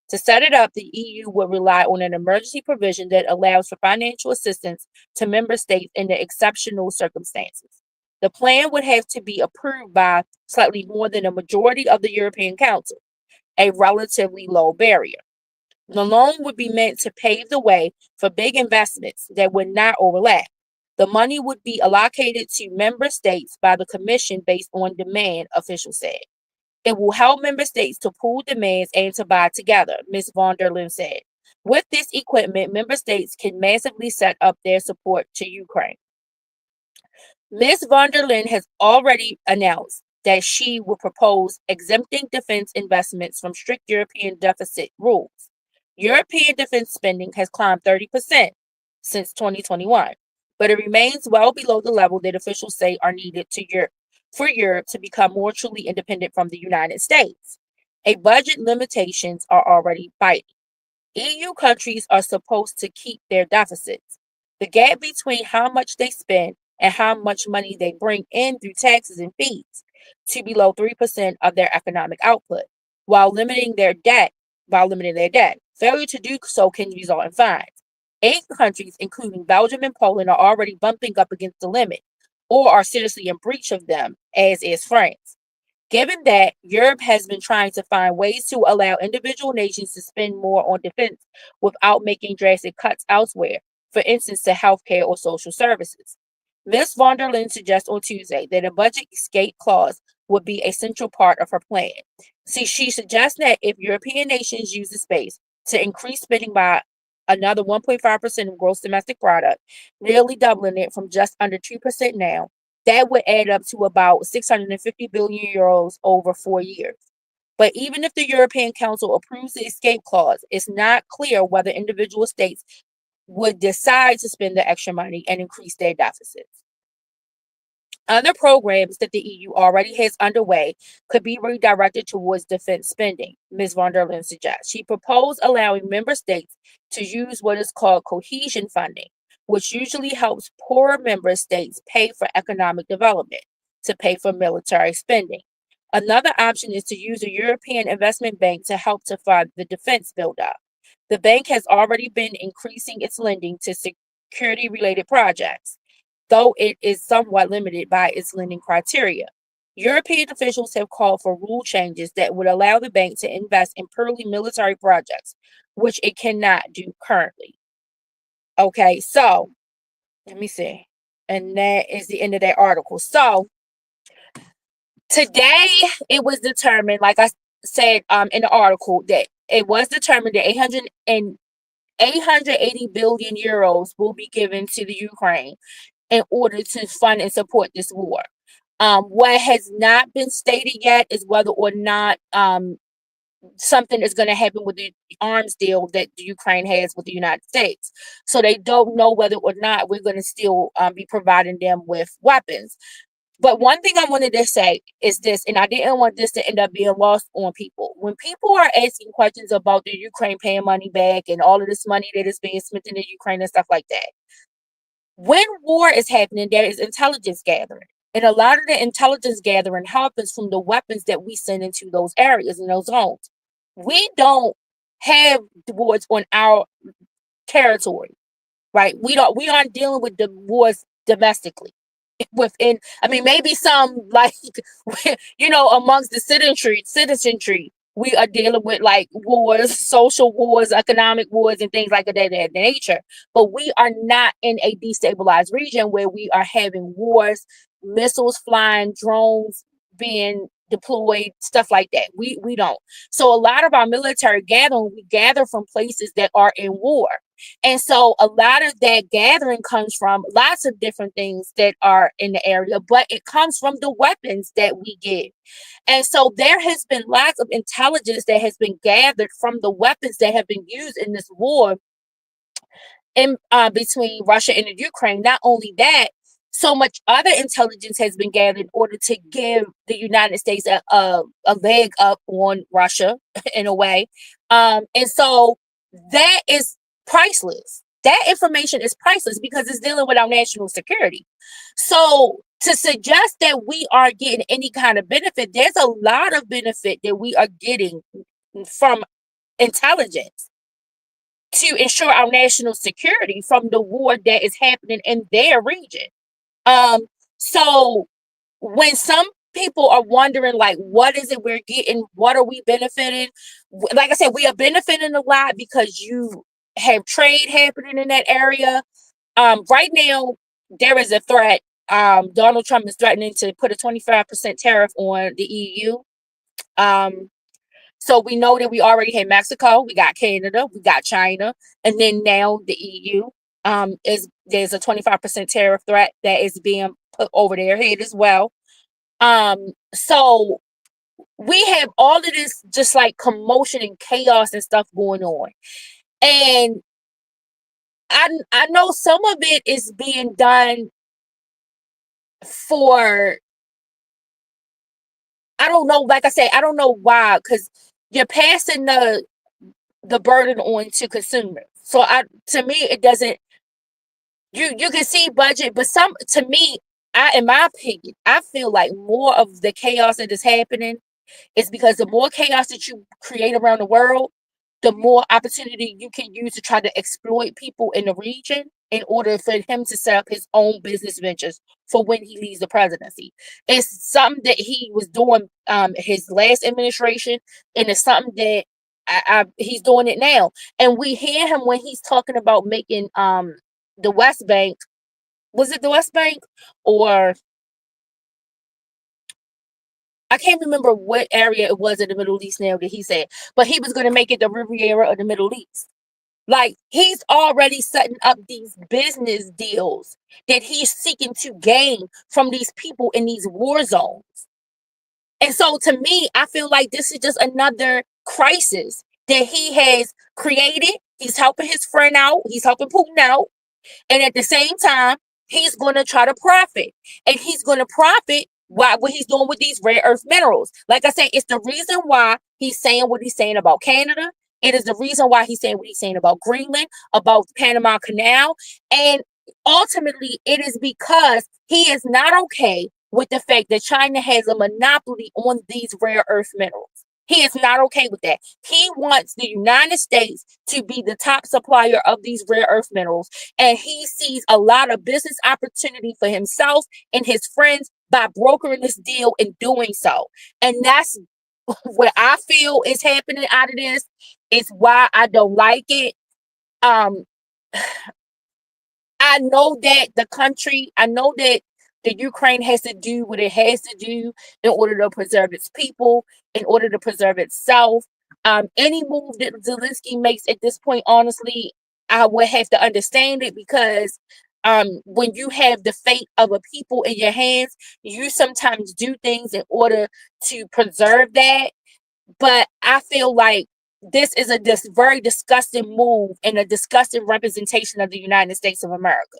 To set it up, the EU would rely on an emergency provision that allows for financial assistance to member states in the exceptional circumstances. The plan would have to be approved by slightly more than a majority of the European Council, a relatively low barrier. The loan would be meant to pave the way for big investments that would not overlap. The money would be allocated to member states by the Commission based on demand, officials said. It will help member states to pool demands and to buy together, Ms. von der Leyen said. With this equipment, member states can massively set up their support to Ukraine. Ms. von der Leyen has already announced that she will propose exempting defense investments from strict European deficit rules. European defense spending has climbed 30% since 2021, but it remains well below the level that officials say are needed for Europe to become more truly independent from the United States. A budget limitations are already biting. EU countries are supposed to keep their deficits. The gap between how much they spend and how much money they bring in through taxes and fees to below 3% of their economic output, while limiting their debt. Failure to do so can result in fines. 8 countries, including Belgium and Poland, are already bumping up against the limit or are seriously in breach of them, as is France. Given that Europe has been trying to find ways to allow individual nations to spend more on defense without making drastic cuts elsewhere, for instance, to healthcare or social services. Ms. von der Leyen suggests on Tuesday that a budget escape clause would be a central part of her plan. See, she suggests that if European nations use the space to increase spending by another 1.5% of gross domestic product, nearly doubling it from just under 2% now, that would add up to about 650 billion euros over 4 years. But even if the European Council approves the escape clause, it's not clear whether individual states would decide to spend the extra money and increase their deficits. Other programs that the EU already has underway could be redirected towards defense spending, Ms. von der Leyen suggests. She proposed allowing member states to use what is called cohesion funding, which usually helps poorer member states pay for economic development, to pay for military spending. Another option is to use a European Investment Bank to help to fund the defense buildup. The bank has already been increasing its lending to security-related projects, though it is somewhat limited by its lending criteria. European officials have called for rule changes that would allow the bank to invest in purely military projects, which it cannot do currently. Okay, so let me see. And that is the end of that article. So today it was determined, like I said in the article, that it was determined that 880 billion euros will be given to the Ukraine in order to fund and support this war. What has not been stated yet is whether or not something is going to happen with the arms deal that the Ukraine has with the United States. So they don't know whether or not we're going to still be providing them with weapons. But one thing I wanted to say is this, and I didn't want this to end up being lost on people. When people are asking questions about the Ukraine paying money back and all of this money that is being spent in the Ukraine and stuff like that, when war is happening, there is intelligence gathering. And a lot of the intelligence gathering happens from the weapons that we send into those areas and those zones. We don't have wars on our territory, right? We aren't dealing with the wars domestically. Within, I mean, maybe some like amongst the citizenry, we are dealing with like wars, social wars, economic wars, and things like that nature. But we are not in a destabilized region where we are having wars, missiles flying, drones being deployed, stuff like that. We don't. So a lot of our military gathering, we gather from places that are in war. And so a lot of that gathering comes from lots of different things that are in the area, but it comes from the weapons that we get. And so there has been lots of intelligence that has been gathered from the weapons that have been used in this war in between Russia and the Ukraine. Not only that, so much other intelligence has been gathered in order to give the United States a leg up on Russia in a way. And so that is priceless. That information is priceless because it's dealing with our national security. So to suggest that we are getting any kind of benefit, there's a lot of benefit that we are getting from intelligence to ensure our national security from the war that is happening in their region. So when some people are wondering, like, what is it we're getting? What are we benefiting? Like I said, we are benefiting a lot because you have trade happening in that area. Right now, there is a threat. Donald Trump is threatening to put a 25% tariff on the EU. So we know that we already had Mexico, we got Canada, we got China, and then now the EU. There's a 25% tariff threat that is being put over their head as well. So we have all of this just like commotion and chaos and stuff going on. And I know some of it is being done for, I don't know, like I said, I don't know why, because you're passing the burden on to consumers. So to me, it doesn't, you can see budget, but to me, in my opinion, I feel like more of the chaos that is happening is because the more chaos that you create around the world, the more opportunity you can use to try to exploit people in the region in order for him to set up his own business ventures for when he leaves the presidency. It's something that he was doing his last administration, and it's something that he's doing it now. And we hear him when he's talking about making the West Bank. Was it the West Bank? Or I can't remember what area it was in the Middle East now that he said, but he was going to make it the Riviera of the Middle East. Like, he's already setting up these business deals that he's seeking to gain from these people in these war zones. And so to me, I feel like this is just another crisis that he has created. He's helping his friend out. He's helping Putin out. And at the same time, he's going to try to profit. And he's going to profit what he's doing with these rare earth minerals. Like I said, it's the reason why he's saying what he's saying about Canada. It is the reason why he's saying what he's saying about Greenland, about the Panama Canal. And ultimately, it is because he is not okay with the fact that China has a monopoly on these rare earth minerals. He is not okay with that. He wants the United States to be the top supplier of these rare earth minerals. And he sees a lot of business opportunity for himself and his friends by brokering this deal and doing so. And that's what I feel is happening out of this. It's why I don't like it. Um, I know that the Ukraine has to do what it has to do in order to preserve its people, in order to preserve itself. Any move that Zelensky makes at this point, honestly, I would have to understand it, because when you have the fate of a people in your hands, you sometimes do things in order to preserve that. But I feel like this is a very disgusting move and a disgusting representation of the United States of America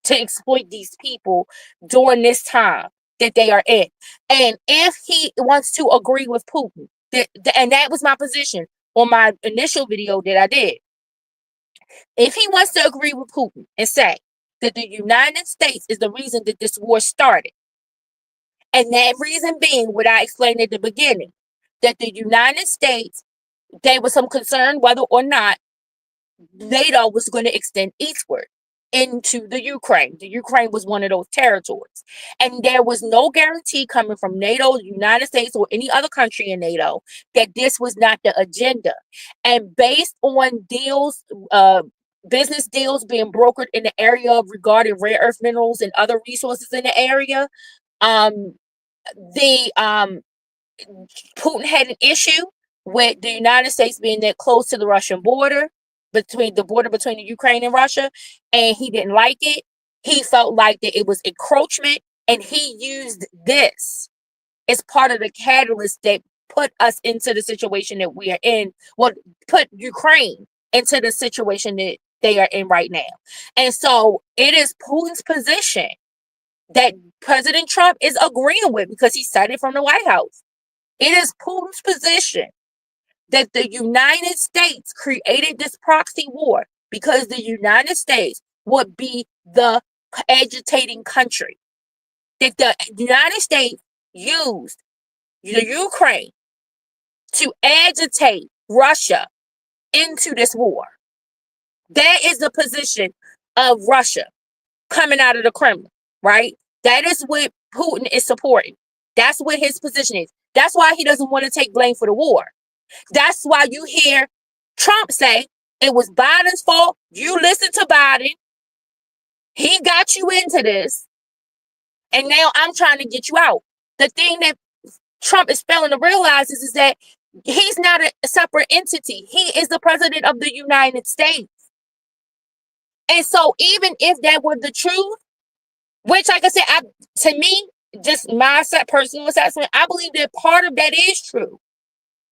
to exploit these people during this time that they are in. And if he wants to agree with Putin, and that was my position on my initial video that I did. If he wants to agree with Putin and say that the United States is the reason that this war started, and that reason being what I explained at the beginning, that the United States, there was some concern whether or not NATO was going to extend eastward into the Ukraine. The Ukraine was one of those territories. And there was no guarantee coming from NATO, the United States, or any other country in NATO that this was not the agenda. And based on deals, business deals being brokered in the area regarding rare earth minerals and other resources in the area, the Putin had an issue with the United States being that close to the Russian border, between the Ukraine and Russia, and he didn't like it. He felt like that it was encroachment, and he used this as part of the catalyst that put us into the situation that we are in. Well, put Ukraine into the situation that they are in right now. And so it is Putin's position that President Trump is agreeing with, because he said it from the White House. It is Putin's position that the United States created this proxy war because the United States would be the agitating country. That the United States used the Ukraine to agitate Russia into this war. That is the position of Russia coming out of the Kremlin, right? That is what Putin is supporting. That's what his position is. That's why he doesn't want to take blame for the war. That's why you hear Trump say it was Biden's fault. You listened to Biden. He got you into this. And now I'm trying to get you out. The thing that Trump is failing to realize is that he's not a separate entity. He is the president of the United States. And so even if that were the truth, which, like I said, to me, just my personal assessment, I believe that part of that is true.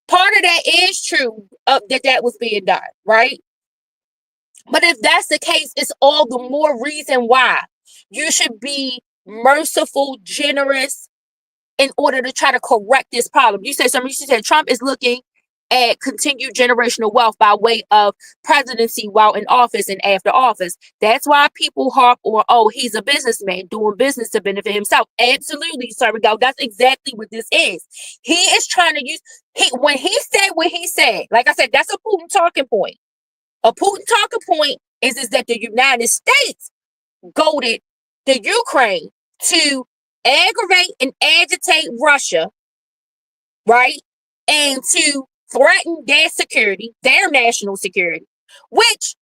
Part of that is true, that was being done, right? But if that's the case, it's all the more reason why you should be merciful, generous, in order to try to correct this problem. You said Trump is looking at continued generational wealth by way of presidency while in office and after office. That's why people harp on, oh, he's a businessman doing business to benefit himself. Absolutely, Sir Miguel. That's exactly what this is. He is trying to use, when he said what he said, like I said, that's a Putin talking point. A Putin talking point is that the United States goaded the Ukraine to aggravate and agitate Russia, right? And to threaten their security, their national security, which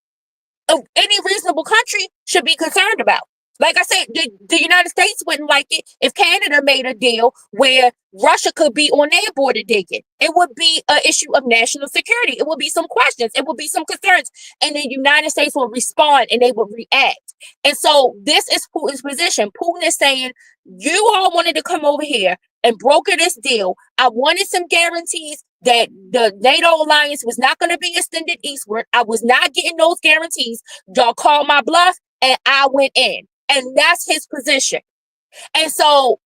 any reasonable country should be concerned about. Like I said, the United States wouldn't like it if Canada made a deal where Russia could be on their border digging. It would be an issue of national security. It would be some questions. It would be some concerns. And the United States will respond and they will react. And so this is Putin's position. Putin is saying, you all wanted to come over here and broker this deal. I wanted some guarantees that the NATO alliance was not going to be extended eastward. I was not getting those guarantees. Y'all called my bluff and I went in. And that's his position. And so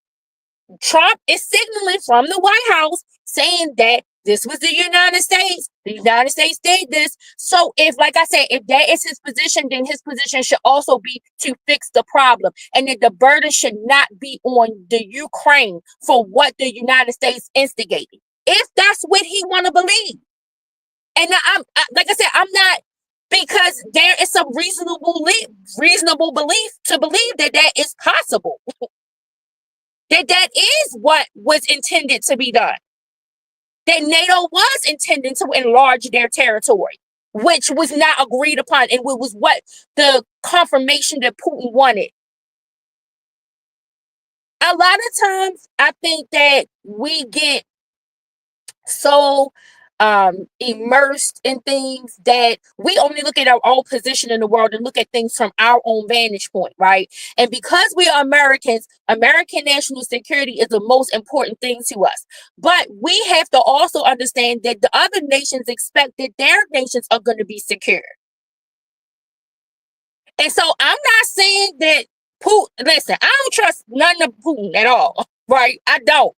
Trump is signaling from the White House saying that this was the United States. The United States did this. So if, like I said, if that is his position, then his position should also be to fix the problem. And that the burden should not be on the Ukraine for what the United States instigated. If that's what he want to believe. And like I said, I'm not, because there is some reasonable belief to believe that that is possible. that is what was intended to be done. That NATO was intending to enlarge their territory, which was not agreed upon, and it was what the confirmation that Putin wanted. A lot of times, I think that we get so immersed in things that we only look at our own position in the world and look at things from our own vantage point, right? And because we are Americans, American national security is the most important thing to us. But we have to also understand that the other nations expect that their nations are going to be secure. And so I'm not saying that Putin, listen, I don't trust none of Putin at all, right? I don't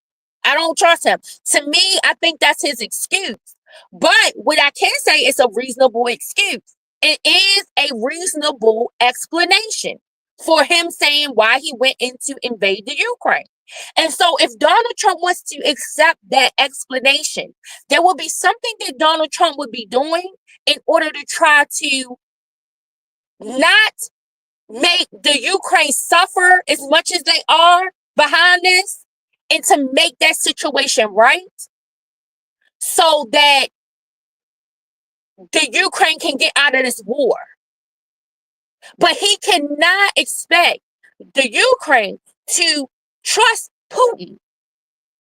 trust him. To me, I think that's his excuse. But what I can say is a reasonable excuse. It is a reasonable explanation for him saying why he went in to invade the Ukraine. And so if Donald Trump wants to accept that explanation, there will be something that Donald Trump would be doing in order to try to not make the Ukraine suffer as much as they are behind this, and to make that situation right so that the Ukraine can get out of this war. But he cannot expect the Ukraine to trust Putin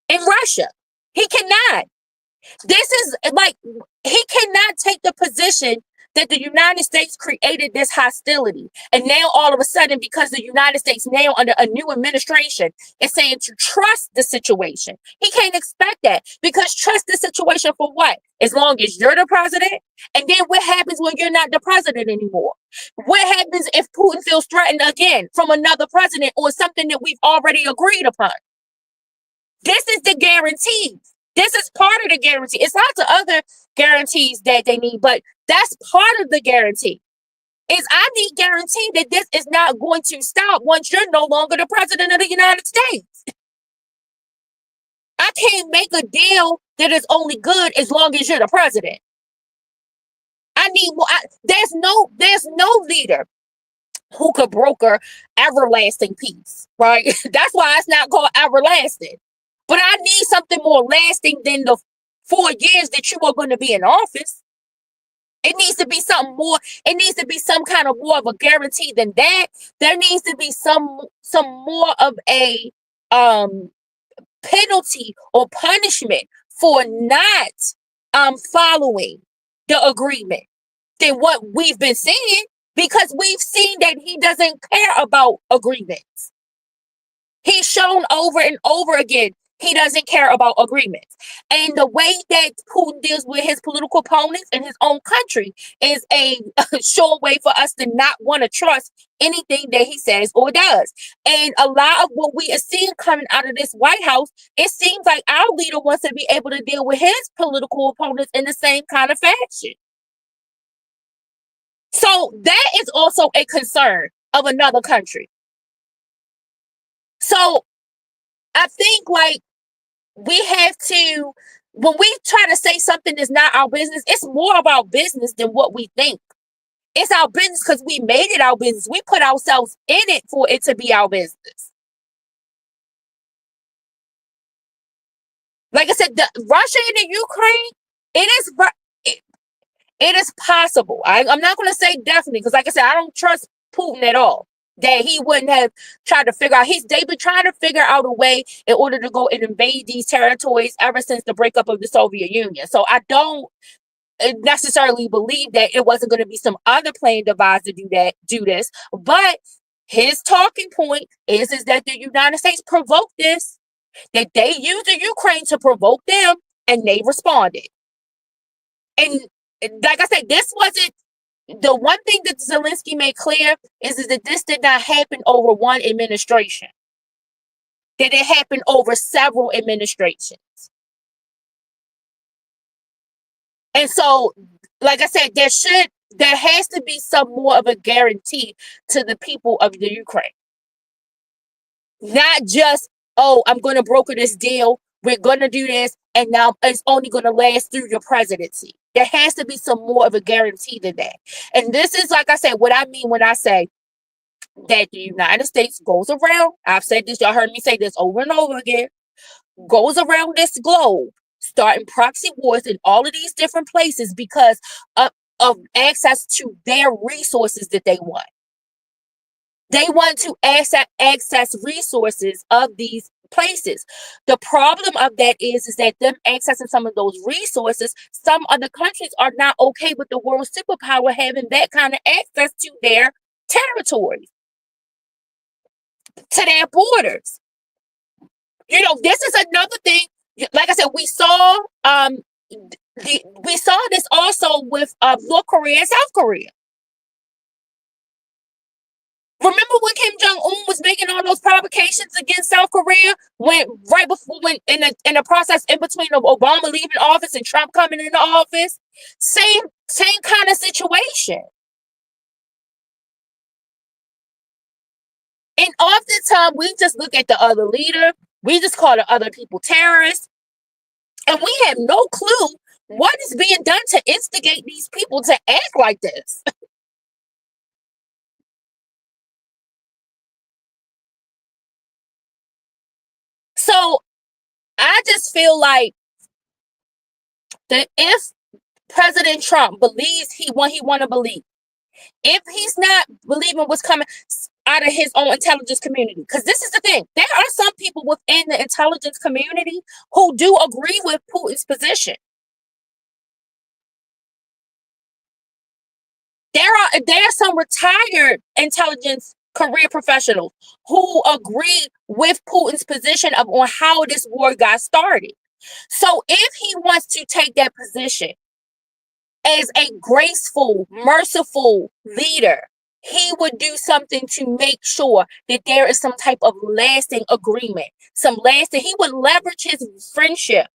in Russia. He cannot. This is like, he cannot take the position that the United States created this hostility. And now all of a sudden, because the United States now under a new administration is saying to trust the situation. He can't expect that, because trust the situation for what? As long as you're the president? And then what happens when you're not the president anymore? What happens if Putin feels threatened again from another president or something that we've already agreed upon? This is the guarantee. This is part of the guarantee. It's lots of other guarantees that they need, but that's part of the guarantee. Is I need guarantee that this is not going to stop once you're no longer the president of the United States. I can't make a deal that is only good as long as you're the president. I need more. There's no leader who could broker everlasting peace, right? That's why it's not called everlasting. But I need something more lasting than the 4 years that you are going to be in office. It needs to be something more. It needs to be some kind of more of a guarantee than that. There needs to be some more of a penalty or punishment for not following the agreement than what we've been seeing, because we've seen that he doesn't care about agreements. He's shown over and over again he doesn't care about agreements. And the way that Putin deals with his political opponents in his own country is a sure way for us to not want to trust anything that he says or does. And a lot of what we are seeing coming out of this White House, it seems like our leader wants to be able to deal with his political opponents in the same kind of fashion. So that is also a concern of another country. So I think, like, we have to, when we try to say something is not our business, it's more about business than what we think. It's our business because we made it our business. We put ourselves in it for it to be our business. Like I said, Russia and the Ukraine, it is possible. I'm not going to say definitely, because like I said, I don't trust Putin at all. That he wouldn't have tried to figure out. They've been trying to figure out a way in order to go and invade these territories ever since the breakup of the Soviet Union. So I don't necessarily believe that it wasn't going to be some other plan devised to do this. But his talking point is that the United States provoked this, that they used the Ukraine to provoke them, and they responded. And like I said, this wasn't the one thing that Zelensky made clear is that this did not happen over one administration, that it happened over several administrations. And so, like I said, there has to be some more of a guarantee to the people of the Ukraine. Not just, oh, I'm going to broker this deal, we're going to do this, and now it's only going to last through your presidency. There has to be some more of a guarantee than that. And this is, like I said, what I mean when I say that the United States goes around. I've said this, y'all heard me say this over and over again, goes around this globe, starting proxy wars in all of these different places because of access to their resources that they want. They want to access resources of these places. The problem of that is that them accessing some of those resources, some other countries are not okay with the world superpower having that kind of access to their territories, to their borders. You know, this is another thing. Like I said, we saw this also with North Korea and South Korea. Remember when Kim Jong-un was making all those provocations against South Korea when in the process in between of Obama leaving office and Trump coming into office? Same kind of situation. And oftentimes we just look at the other leader, we just call the other people terrorists, and we have no clue what is being done to instigate these people to act like this. So I just feel like that if President Trump believes what he want to believe, if he's not believing what's coming out of his own intelligence community, because this is the thing, there are some people within the intelligence community who do agree with Putin's position. There are some retired intelligence career professionals who agree with Putin's position on how this war got started. So if he wants to take that position as a graceful, merciful leader, he would do something to make sure that there is some type of lasting agreement. He would leverage his friendship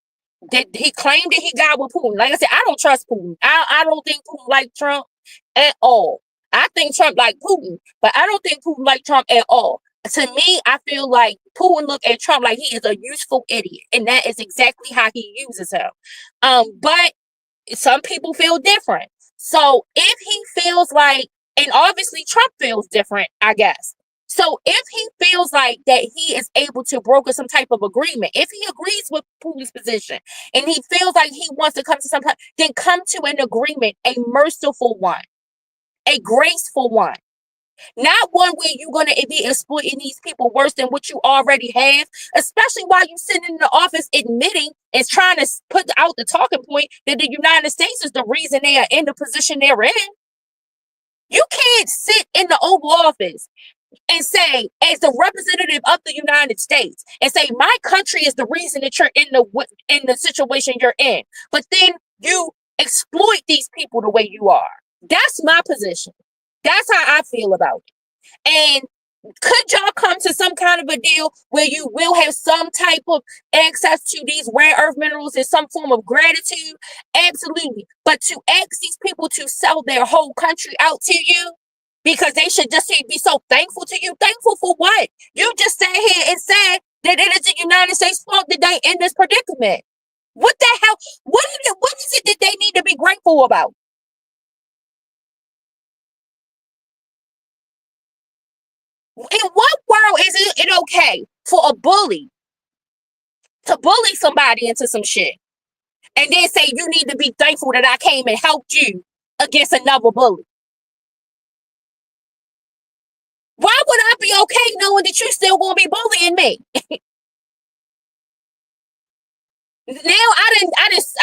that he claimed that he got with Putin. Like I said, I don't trust Putin. I don't think Putin like Trump at all. I think Trump like Putin, but I don't think Putin like Trump at all. To me, I feel like Putin look at Trump like he is a useful idiot, and that is exactly how he uses him. But some people feel different. So if he feels like, and obviously Trump feels different, I guess. So if he feels like that he is able to broker some type of agreement, if he agrees with Putin's position and he feels like he wants to come to some type, then come to an agreement, a merciful one, a graceful one. Not one where you're going to be exploiting these people worse than what you already have, especially while you're sitting in the office admitting and trying to put out the talking point that the United States is the reason they are in the position they're in. You can't sit in the Oval Office and say, as the representative of the United States, and say, my country is the reason that you're in the situation you're in. But then you exploit these people the way you are. That's my position. That's how I feel about it. And could y'all come to some kind of a deal where you will have some type of access to these rare earth minerals in some form of gratitude? Absolutely. But to ask these people to sell their whole country out to you because they should just be so thankful to you. Thankful for what? You just sat here and said that it is the United States' fault that they in this predicament. What the hell? What is it that they need to be grateful about? In what world is it okay for a bully to bully somebody into some shit and then say you need to be thankful that I came and helped you against another bully? okay knowing that you still gonna be bullying me. Now I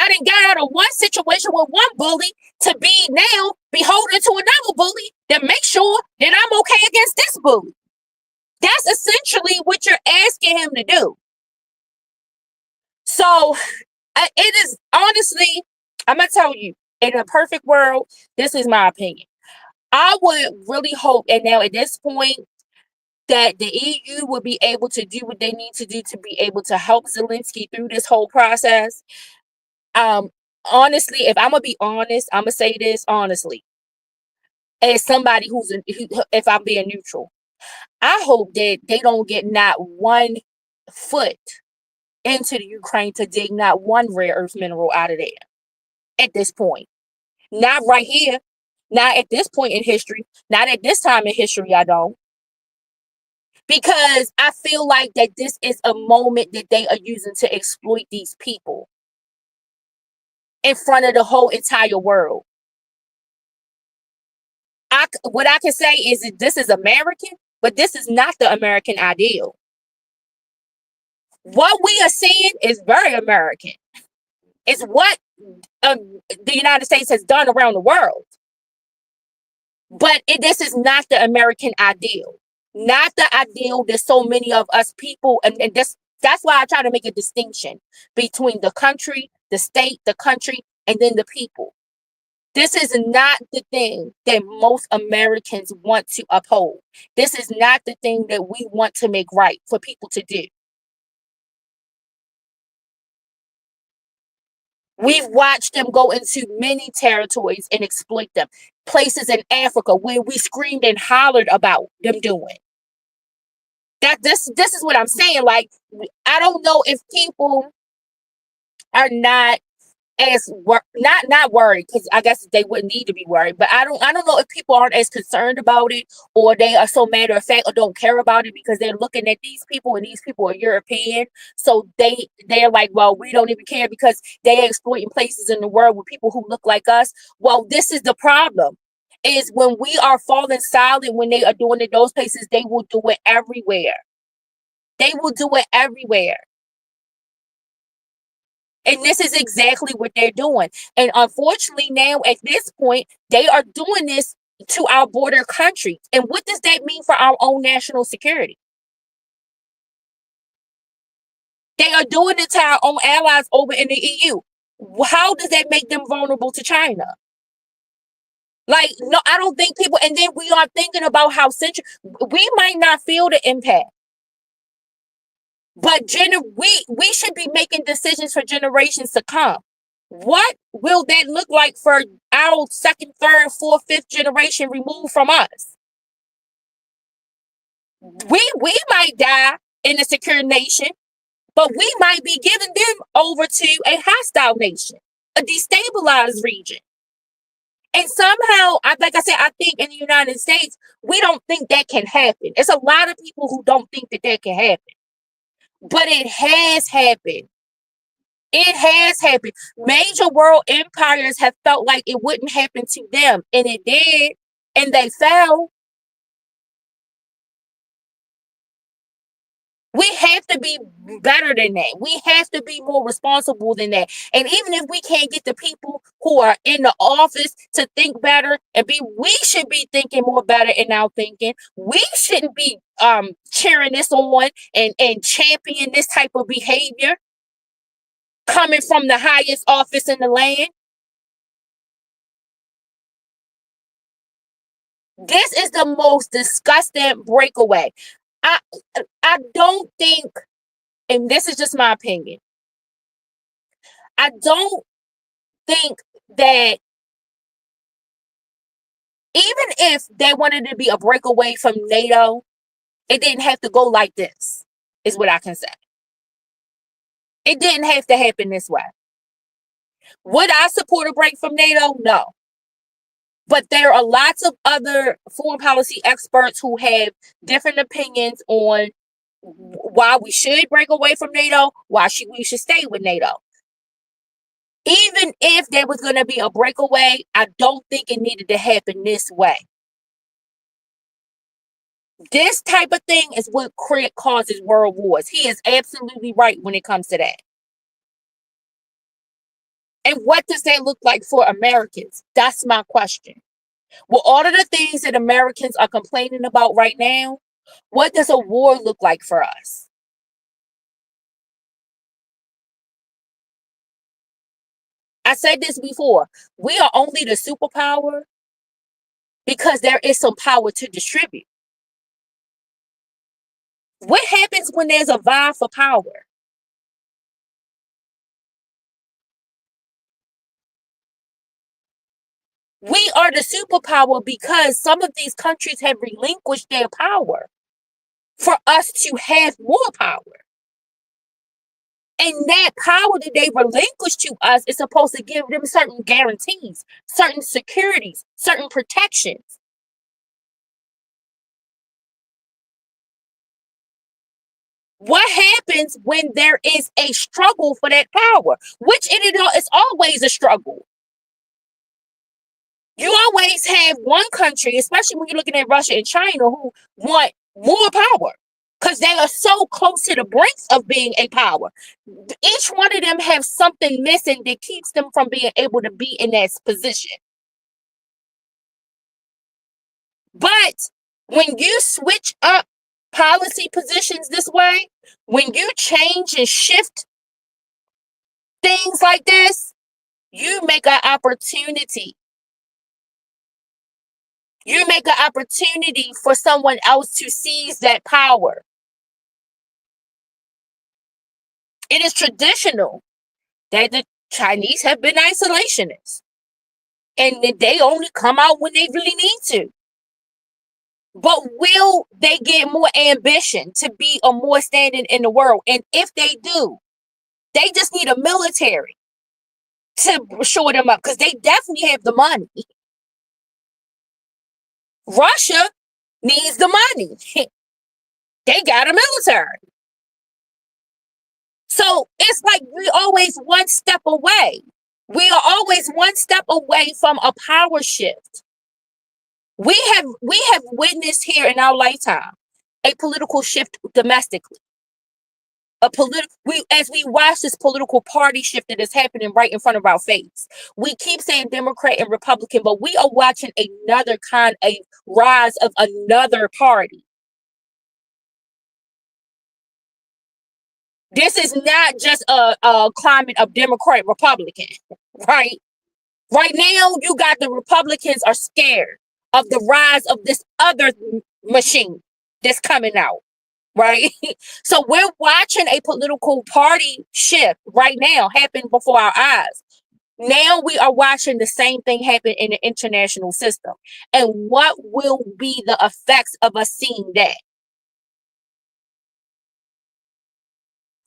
didn't get out of one situation with one bully to be now beholden to another bully that make sure that I'm okay against this bully. That's essentially what you're asking him to do. So it is honestly, I'm gonna tell you, in a perfect world, this is my opinion. I would really hope, and now at this point, that the EU will be able to do what they need to do to be able to help Zelensky through this whole process. Um, Honestly, if I'm gonna be honest, I'm gonna say this honestly, as somebody if I'm being neutral, I hope that they don't get not one foot into the Ukraine to dig not one rare earth mineral out of there at this point. Not right here, not at this point in history, not at this time in history. I don't. Because I feel like that this is a moment that they are using to exploit these people in front of the whole entire world. What I can say is that this is American, but this is not the American ideal. What we are seeing is very American. It's what the United States has done around the world. But this is not the American ideal. Not the ideal that so many of us people, and that's why I try to make a distinction between the country, the state, the country, and then the people. This is not the thing that most Americans want to uphold. This is not the thing that we want to make right for people to do. We've watched them go into many territories and exploit them. Places in Africa where we screamed and hollered about them doing. This is what I'm saying. Like, I don't know if people are not not worried, because I guess they wouldn't need to be worried, but I don't know if people aren't as concerned about it, or they are so matter of fact or don't care about it because they're looking at these people and these people are European, so they're like, well, we don't even care because they exploiting places in the world with people who look like us. Well, this is the problem, is when we are falling silent when they are doing it those places, they will do it everywhere. They will do it everywhere. And this is exactly what they're doing. And unfortunately, now at this point, they are doing this to our border countries. And what does that mean for our own national security? They are doing it to our own allies over in the EU. How does that make them vulnerable to China? Like, no, I don't think people, and then we are thinking about how we might not feel the impact, but we should be making decisions for generations to come. What will that look like for our second, third, fourth, fifth generation removed from us? We might die in a secure nation, but we might be giving them over to a hostile nation, a destabilized region. And somehow, like I said, I think in the United States, we don't think that can happen. It's a lot of people who don't think that that can happen, but it has happened. It has happened. Major world empires have felt like it wouldn't happen to them, and it did, and they fell. We have to be better than that. We have to be more responsible than that. And even if we can't get the people who are in the office to think better we should be thinking more better in our thinking. We shouldn't be cheering this on and championing this type of behavior coming from the highest office in the land. This is the most disgusting breakaway. I I don't think, and this is just my opinion, I don't think that even if they wanted to be a breakaway from NATO, it didn't have to go like this, is what I can say. It didn't have to happen this way. Would I support a break from NATO? No. But there are lots of other foreign policy experts who have different opinions on why we should break away from NATO, we should stay with NATO. Even if there was going to be a breakaway, I don't think it needed to happen this way. This type of thing is what causes world wars. He is absolutely right when it comes to that. And what does that look like for Americans? That's my question. Well, all of the things that Americans are complaining about right now, what does a war look like for us? I said this before. We are only the superpower because there is some power to distribute. What happens when there's a vie for power? We are the superpower because some of these countries have relinquished their power for us to have more power. And that power that they relinquish to us is supposed to give them certain guarantees, certain securities, certain protections. What happens when there is a struggle for that power? Which it's always a struggle. You always have one country, especially when you're looking at Russia and China, who want more power because they are so close to the brinks of being a power. Each one of them have something missing that keeps them from being able to be in that position. But when you switch up policy positions this way, when you change and shift things like this, you make an opportunity. You make an opportunity for someone else to seize that power. It is traditional that the Chinese have been isolationists and that they only come out when they really need to. But will they get more ambition to be a more standing in the world? And if they do, they just need a military to shore them up because they definitely have the money. Russia needs the money. They got a military. So it's like we always one step away. We are always one step away from a power shift. We have witnessed here in our lifetime a political shift domestically. As we watch this political party shift that is happening right in front of our face. We keep saying Democrat and Republican, but we are watching another kind of rise of another party. This is not just a climate of Democrat Republican, right? Right now, you got the Republicans are scared of the rise of this other machine that's coming out, right? So we're watching a political party shift right now happen before our eyes. Now we are watching the same thing happen in the international system. And what will be the effects of us seeing that?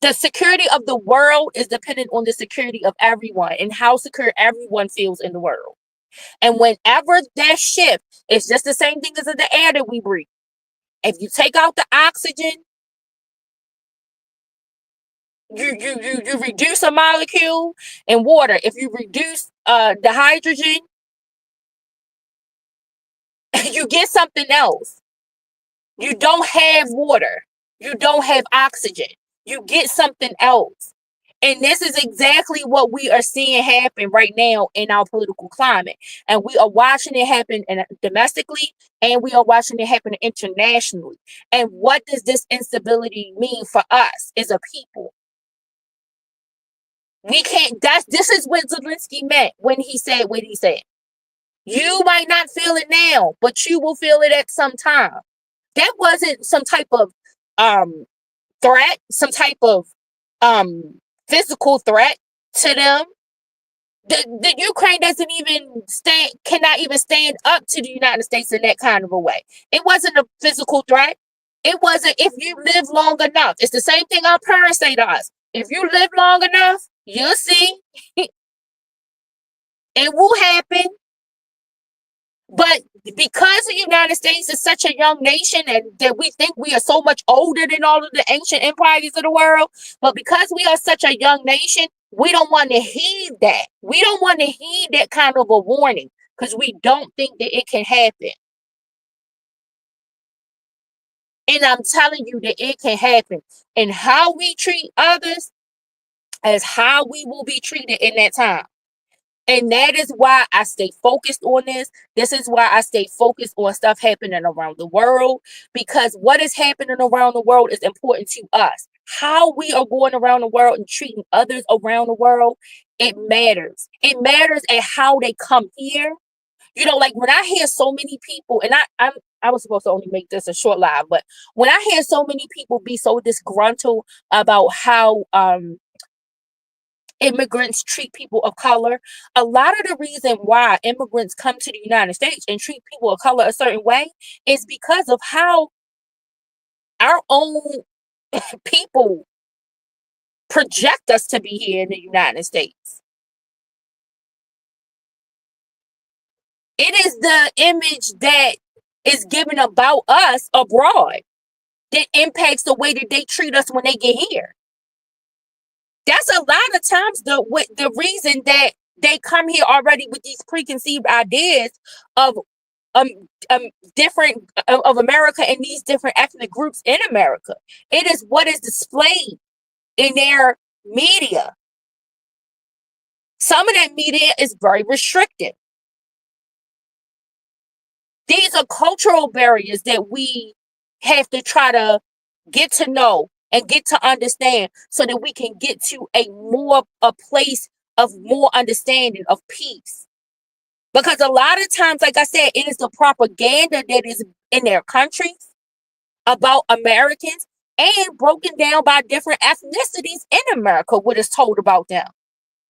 The security of the world is dependent on the security of everyone and how secure everyone feels in the world. And whenever that shift, it's just the same thing as in the air that we breathe. If you take out the oxygen, you reduce a molecule in water. If you reduce the hydrogen, you get something else. You don't have water. You don't have oxygen. You get something else. And this is exactly what we are seeing happen right now in our political climate. And we are watching it happen domestically, and we are watching it happen internationally. And what does this instability mean for us as a people? We can't, this is what Zelensky meant when he said what he said. You might not feel it now, but you will feel it at some time. That wasn't some type of threat, some type of physical threat to them. The Ukraine doesn't even cannot even stand up to the United States in that kind of a way. It wasn't a physical threat. It wasn't if you live long enough. It's the same thing our parents say to us. If you live long enough, you'll see. It will happen. But because the United States is such a young nation and that we think we are so much older than all of the ancient empires of the world, but because we are such a young nation, we don't want to heed that. We don't want to heed that kind of a warning because we don't think that it can happen. And I'm telling you that it can happen. And how we treat others is how we will be treated in that time. And that is why I stay focused on this. This is why I stay focused on stuff happening around the world, because what is happening around the world is important to us. How we are going around the world and treating others around the world, it matters. It matters at how they come here. You know, like when I hear so many people, and I was supposed to only make this a short live, but when I hear so many people be so disgruntled about how immigrants treat people of color, a lot of the reason why immigrants come to the United States and treat people of color a certain way is because of how our own people project us to be here in the United States. It is the image that is given about us abroad that impacts the way that they treat us when they get here. That's a lot of times the reason that they come here already with these preconceived ideas of um, different of America and these different ethnic groups in America. It is what is displayed in their media. Some of that media is very restrictive. These are cultural barriers that we have to try to get to know and get to understand so that we can get to a place of more understanding of peace. Because a lot of times, like I said, it is the propaganda that is in their countries about Americans and broken down by different ethnicities in America, what is told about them,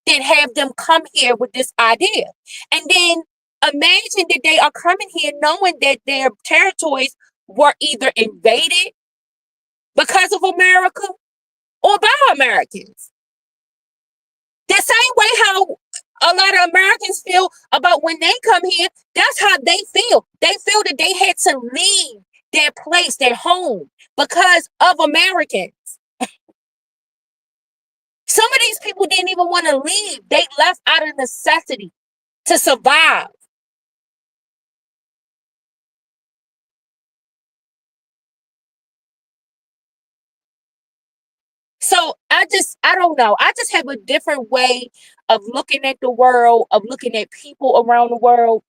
that have them come here with this idea. And then imagine that they are coming here knowing that their territories were either invaded because of America or by Americans. The same way how a lot of Americans feel about when they come here, that's how they feel. They feel that they had to leave their place, their home, because of Americans. Some of these people didn't even want to leave. They left out of necessity to survive. So I don't know. I just have a different way of looking at the world, of looking at people around the world,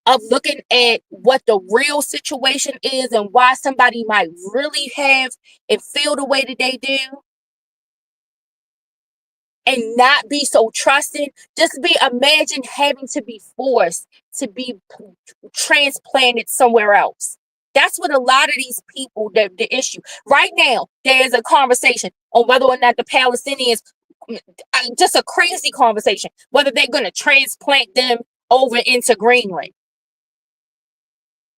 of looking at what the real situation is and why somebody might really have and feel the way that they do and not be so trusting. Just be imagine having to be forced to be transplanted somewhere else. That's what a lot of these people, the issue. Right now, there's a conversation on whether or not the Palestinians, just a crazy conversation, whether they're going to transplant them over into Greenland.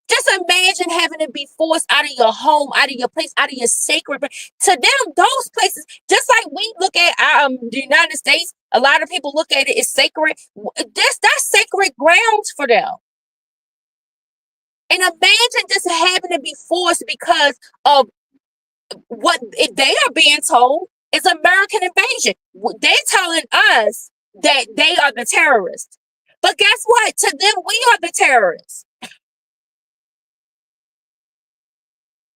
Just imagine having to be forced out of your home, out of your place, out of your sacred. To them, those places, just like we look at the United States, a lot of people look at it as sacred. That's sacred grounds for them. And imagine just having to be forced because of what they are being told is American invasion. They're telling us that they are the terrorists. But guess what? To them, we are the terrorists.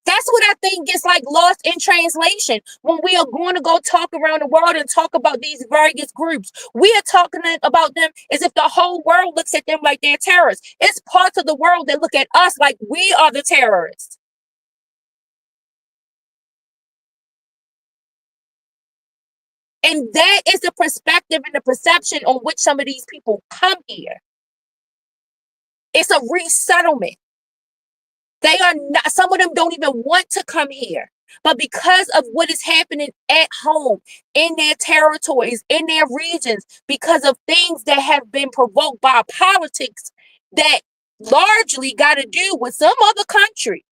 That's what I think gets like lost in translation when we are going to go talk around the world and talk about these various groups. We are talking about them as if the whole world looks at them like they're terrorists. It's parts of the world that look at us like we are the terrorists. And that is the perspective and the perception on which some of these people come here. It's a resettlement. They are not, some of them don't even want to come here. But because of what is happening at home, in their territories, in their regions, because of things that have been provoked by politics that largely got to do with some other country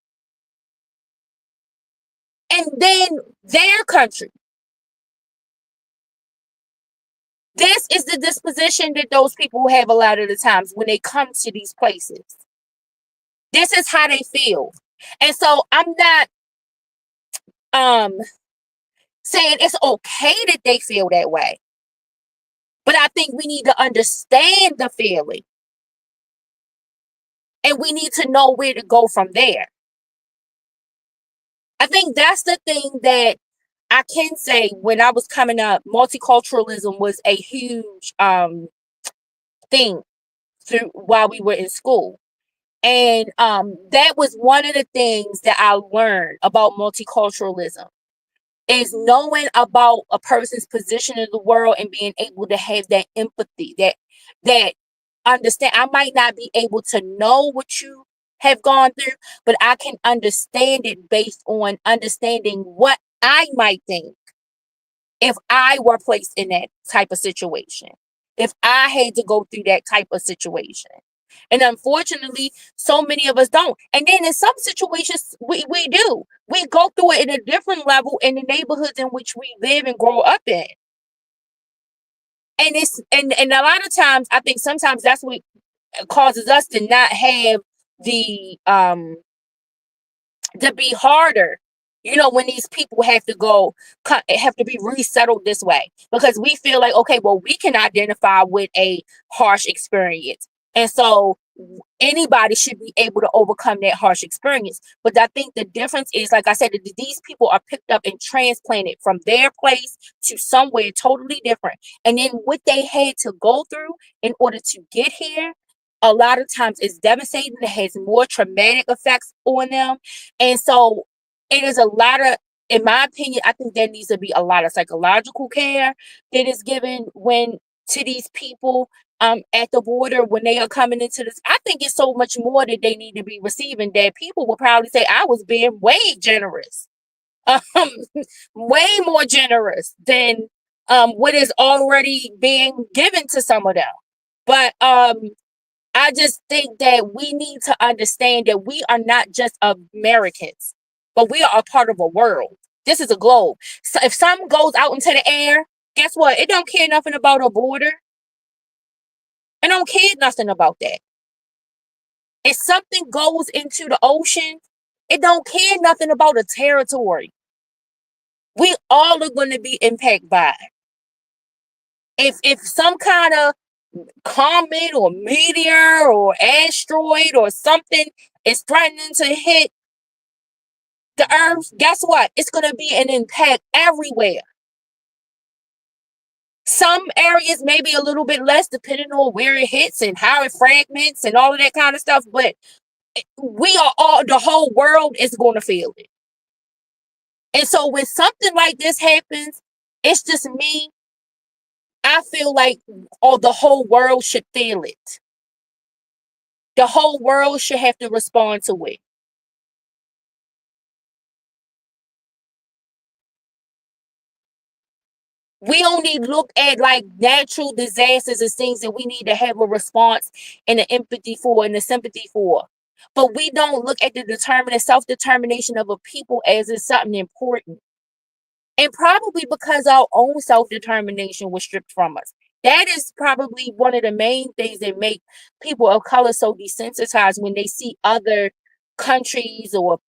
and then their country. This is the disposition that those people have a lot of the times when they come to these places. This is how they feel. And so I'm not um saying it's okay that they feel that way. But I think we need to understand the feeling. And we need to know where to go from there. I think that's the thing that I can say. When I was coming up, multiculturalism was a huge thing through while we were in school. And that was one of the things that I learned about multiculturalism, is knowing about a person's position in the world and being able to have that empathy, that understand. I might not be able to know what you have gone through, but I can understand it based on understanding what I might think if I were placed in that type of situation, if I had to go through that type of situation. And unfortunately, so many of us don't. And then in some situations, we do. We go through it at a different level in the neighborhoods in which we live and grow up in. And and a lot of times, I think sometimes that's what causes us to not have the to be harder, when these people have to be resettled this way, because we feel like, okay, well, we can identify with a harsh experience, and so anybody should be able to overcome that harsh experience. But I think the difference is, like I said, that these people are picked up and transplanted from their place to somewhere totally different, and then what they had to go through in order to get here, a lot of times it's devastating. It has more traumatic effects on them. And so it is a lot of, in my opinion, I think there needs to be a lot of psychological care that is given when to these people at the border when they are coming into this. I think it's so much more that they need to be receiving, that people will probably say I was being way generous. Um, way more generous than what is already being given to some of them. But I just think that we need to understand that we are not just Americans, but we are a part of a world. This is a globe. So if something goes out into the air, guess what? It don't care nothing about a border. It don't care nothing about that. If something goes into the ocean, it don't care nothing about a territory. We all are going to be impacted by it. If some kind of comet or meteor or asteroid or something is threatening to hit the earth, guess what? It's going to be an impact everywhere. Some areas maybe a little bit less depending on where it hits and how it fragments and all of that kind of stuff, but the whole world is going to feel it. And so when something like this happens, it's just me. I feel like the whole world should feel it. The whole world should have to respond to it. We only look at like natural disasters as things that we need to have a response and an empathy for and a sympathy for. But we don't look at the self-determination of a people as it's something important. And probably because our own self-determination was stripped from us. That is probably one of the main things that make people of color so desensitized when they see other countries or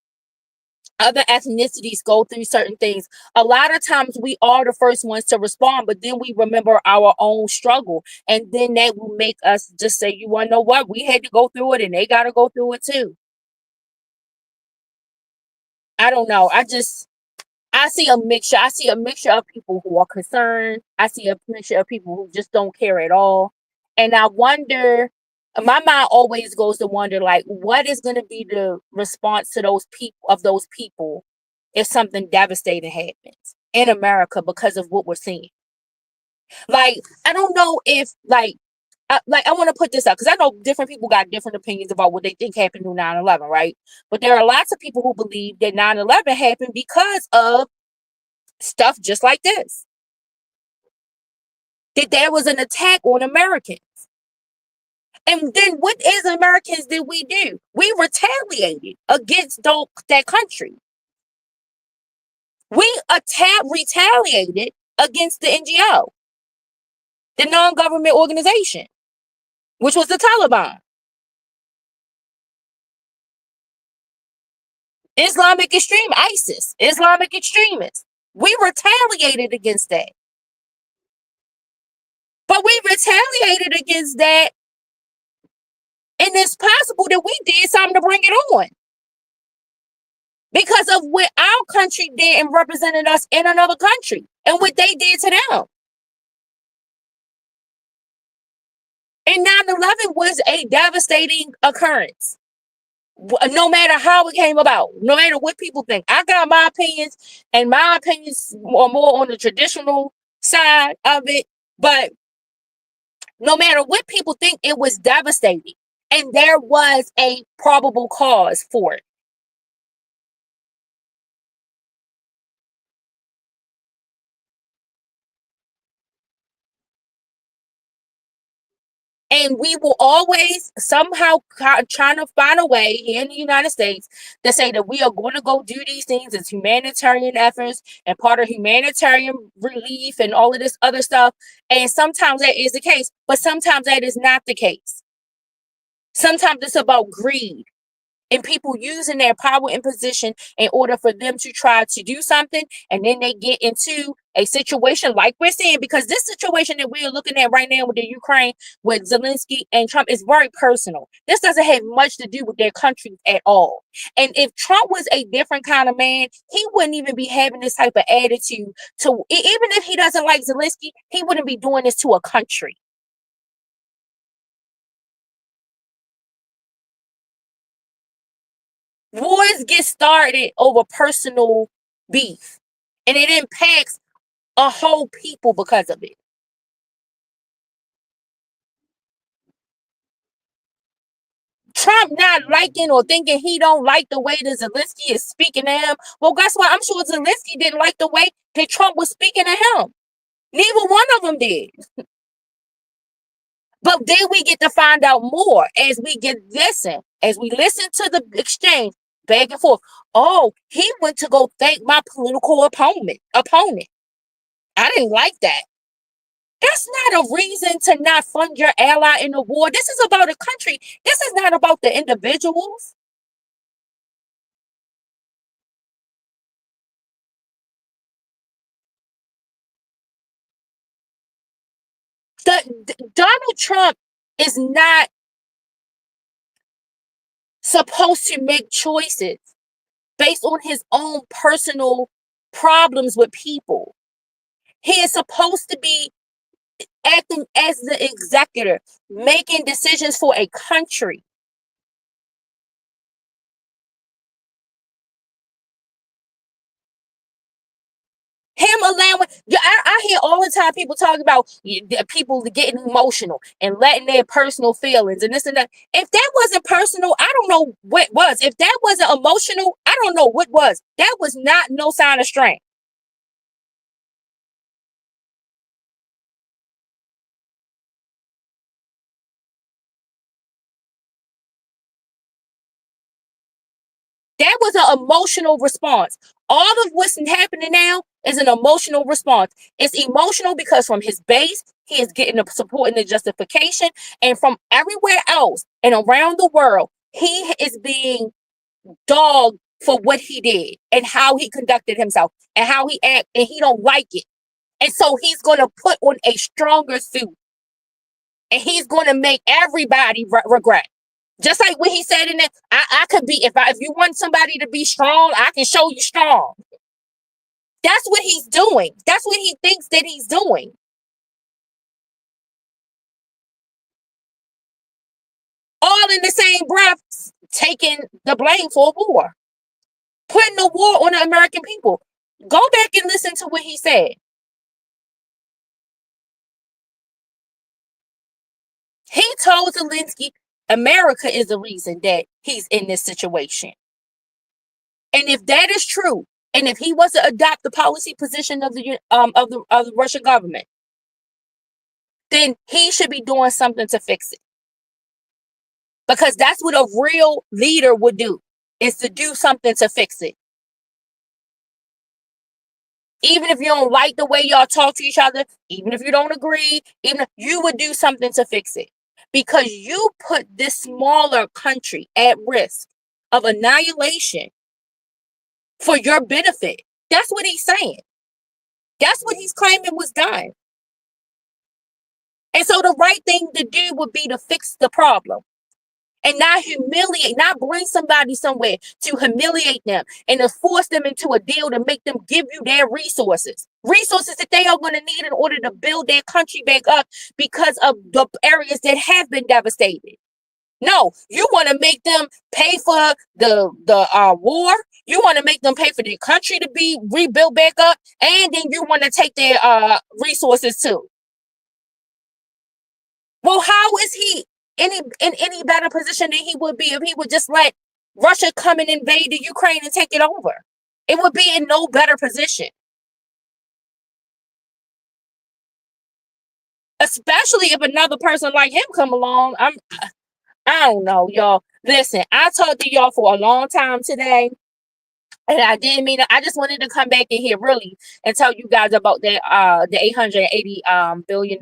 other ethnicities go through certain things. A lot of times we are the first ones to respond, but then we remember our own struggle. And then that will make us just say, you want to know what? We had to go through it and they got to go through it too. I don't know. I see a mixture. I see a mixture of people who are concerned. I see a mixture of people who just don't care at all. And I wonder, my mind always goes to wonder, like, what is going to be the response to those people if something devastating happens in America because of what we're seeing. Like, I don't know if I want to put this up because I know different people got different opinions about what they think happened to 9/11, right? But there are lots of people who believe that 9/11 happened because of stuff just like this. That there was an attack on Americans. And then what as Americans did we do? We retaliated against that country. We retaliated against the NGO, the non-government organization, which was the Taliban, ISIS, Islamic extremists. We retaliated against that. But we retaliated against that, and it's possible that we did something to bring it on. because of what our country did and represented us in another country and what they did to them. And 9/11 was a devastating occurrence. No matter how it came about, no matter what people think. I got my opinions, and my opinions are more on the traditional side of it. But no matter what people think, it was devastating. And there was a probable cause for it. And we will always somehow trying to find a way here in the United States to say that we are going to go do these things as humanitarian efforts and part of humanitarian relief and all of this other stuff. And sometimes that is the case, but sometimes that is not the case. Sometimes it's about greed and people using their power and position in order for them to try to do something, and then they get into a situation like we're seeing, because this situation that we're looking at right now with the Ukraine, with Zelensky and Trump, is very personal. This doesn't have much to do with their countries at all. And if Trump was a different kind of man, he wouldn't even be having this type of attitude to, even if he doesn't like Zelensky, he wouldn't be doing this to a country. Wars get started over personal beef, and it impacts a whole people because of it. Trump not liking or thinking he don't like the way that Zelensky is speaking to him. Well, guess what? I'm sure Zelensky didn't like the way that Trump was speaking to him. Neither one of them did. But then we get to find out more as we listen to the exchange back and forth. Oh, he went to go thank my political opponent. I didn't like that. That's not a reason to not fund your ally in the war. This is about a country. This is not about the individuals. Donald Trump is not supposed to make choices based on his own personal problems with people. He is supposed to be acting as the executor, making decisions for a country. Him allowing, yeah, I hear all the time people talking about people getting emotional and letting their personal feelings and this and that. If that wasn't personal, I don't know what was. If that wasn't emotional, I don't know what was. That was not no sign of strength. That was an emotional response. All of what's happening now is an emotional response. It's emotional because from his base, he is getting the support and the justification. And from everywhere else and around the world, he is being dogged for what he did and how he conducted himself and how he act, and he don't like it. And so he's going to put on a stronger suit, and he's going to make everybody regret. Just like what he said in it, I could be, if you want somebody to be strong, I can show you strong. That's what he's doing. That's what he thinks that he's doing. All in the same breath, taking the blame for a war, putting the war on the American people. Go back and listen to what he said. He told Zelensky America is the reason that he's in this situation. And if that is true, and if he was to adopt the policy position of the Russian government, then he should be doing something to fix it. Because that's what a real leader would do, is to do something to fix it. Even if you don't like the way y'all talk to each other, even if you don't agree, even if you would do something to fix it. Because you put this smaller country at risk of annihilation for your benefit. That's what he's saying. That's what he's claiming was done. And so the right thing to do would be to fix the problem. and not humiliate, not bring somebody somewhere to humiliate them and to force them into a deal to make them give you their resources that they are going to need in order to build their country back up because of the areas that have been devastated. No, you want to make them pay for the war. You want to make them pay for their country to be rebuilt back up, and then you want to take their resources too. Well, how is he any better position than he would be if he would just let Russia come and invade the Ukraine and take it over? It would be in no better position. Especially if another person like him come along. I don't know, y'all. Listen, I talked to y'all for a long time today. And I didn't mean to, I just wanted to come back in here really and tell you guys about that the $880 billion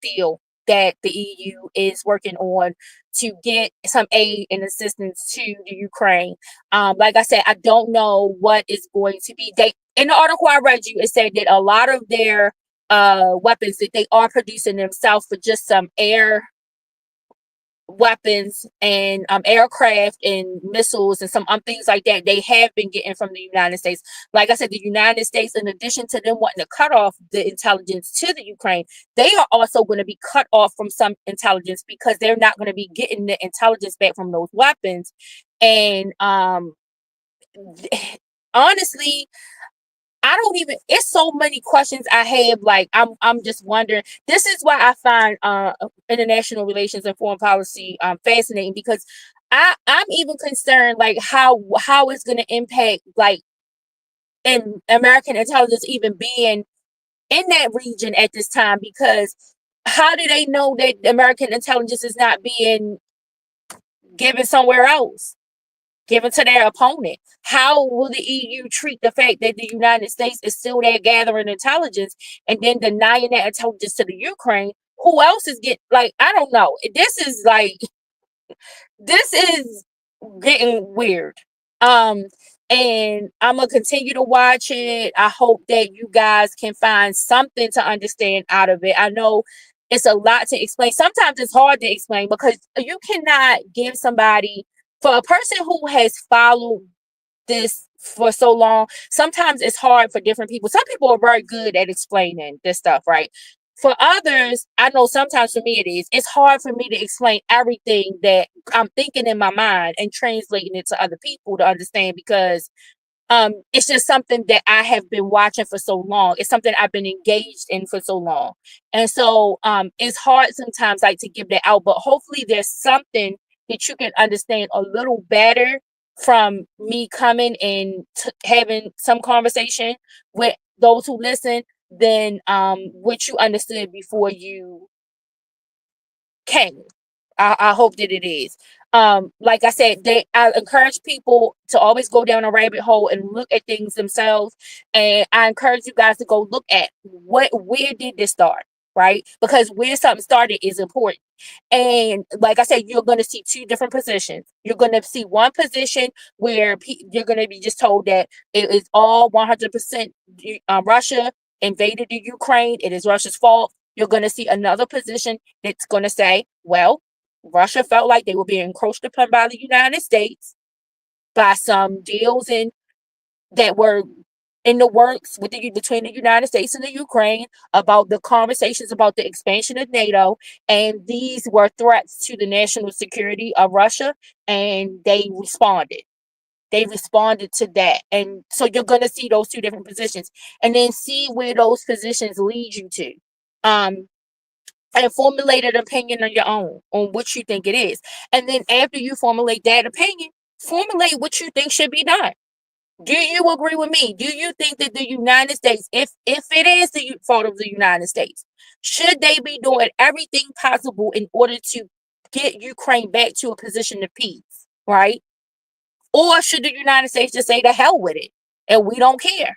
deal that the EU is working on to get some aid and assistance to the Ukraine. Like I said, I don't know what is going to be. They in the article I read you, it said that a lot of their weapons that they are producing themselves for just some air weapons and aircraft and missiles and some things like that they have been getting from the United States. Like I said, the United States, in addition to them wanting to cut off the intelligence to the Ukraine, they are also going to be cut off from some intelligence because they're not going to be getting the intelligence back from those weapons. And honestly, I don't even, it's so many questions I have. Like I'm just wondering. This is why I find international relations and foreign policy fascinating, because I'm even concerned like how it's gonna impact like in American intelligence even being in that region at this time, because how do they know that American intelligence is not being given somewhere else? Given to their opponent. How will the EU treat the fact that the United States is still there gathering intelligence and then denying that intelligence to the Ukraine? Who else is getting, like, I don't know. This is getting weird. Um, and I'm gonna continue to watch it. I hope that you guys can find something to understand out of it. I know it's a lot to explain. Sometimes it's hard to explain because you cannot give somebody, for a person who has followed this for so long, sometimes it's hard for different people. Some people are very good at explaining this stuff, right? For others, I know sometimes for me it is. It's hard for me to explain everything that I'm thinking in my mind and translating it to other people to understand, because it's just something that I have been watching for so long. It's something I've been engaged in for so long. And so it's hard sometimes like to give that out, but hopefully there's something that you can understand a little better from me coming and having some conversation with those who listen than what you understood before you came. I hope that it is. Like I said, I encourage people to always go down a rabbit hole and look at things themselves. And I encourage you guys to go look at where did this start, right? Because where something started is important. And like I said, you're going to see two different positions. You're going to see one position where you're going to be just told that it is all 100% Russia invaded the Ukraine. It is Russia's fault. You're going to see another position that's going to say, well, Russia felt like they were being encroached upon by the United States by some deals that were in the works between the United States and the Ukraine about the conversations about the expansion of NATO, and these were threats to the national security of Russia, and they responded. They responded to that. And so you're going to see those two different positions and then see where those positions lead you to. And formulate an opinion on your own on what you think it is. And then after you formulate that opinion, formulate what you think should be done. Do you agree with me? Do you think that the United States, if it is the fault of the United States, should they be doing everything possible in order to get Ukraine back to a position of peace, right? Or should the United States just say the hell with it and we don't care?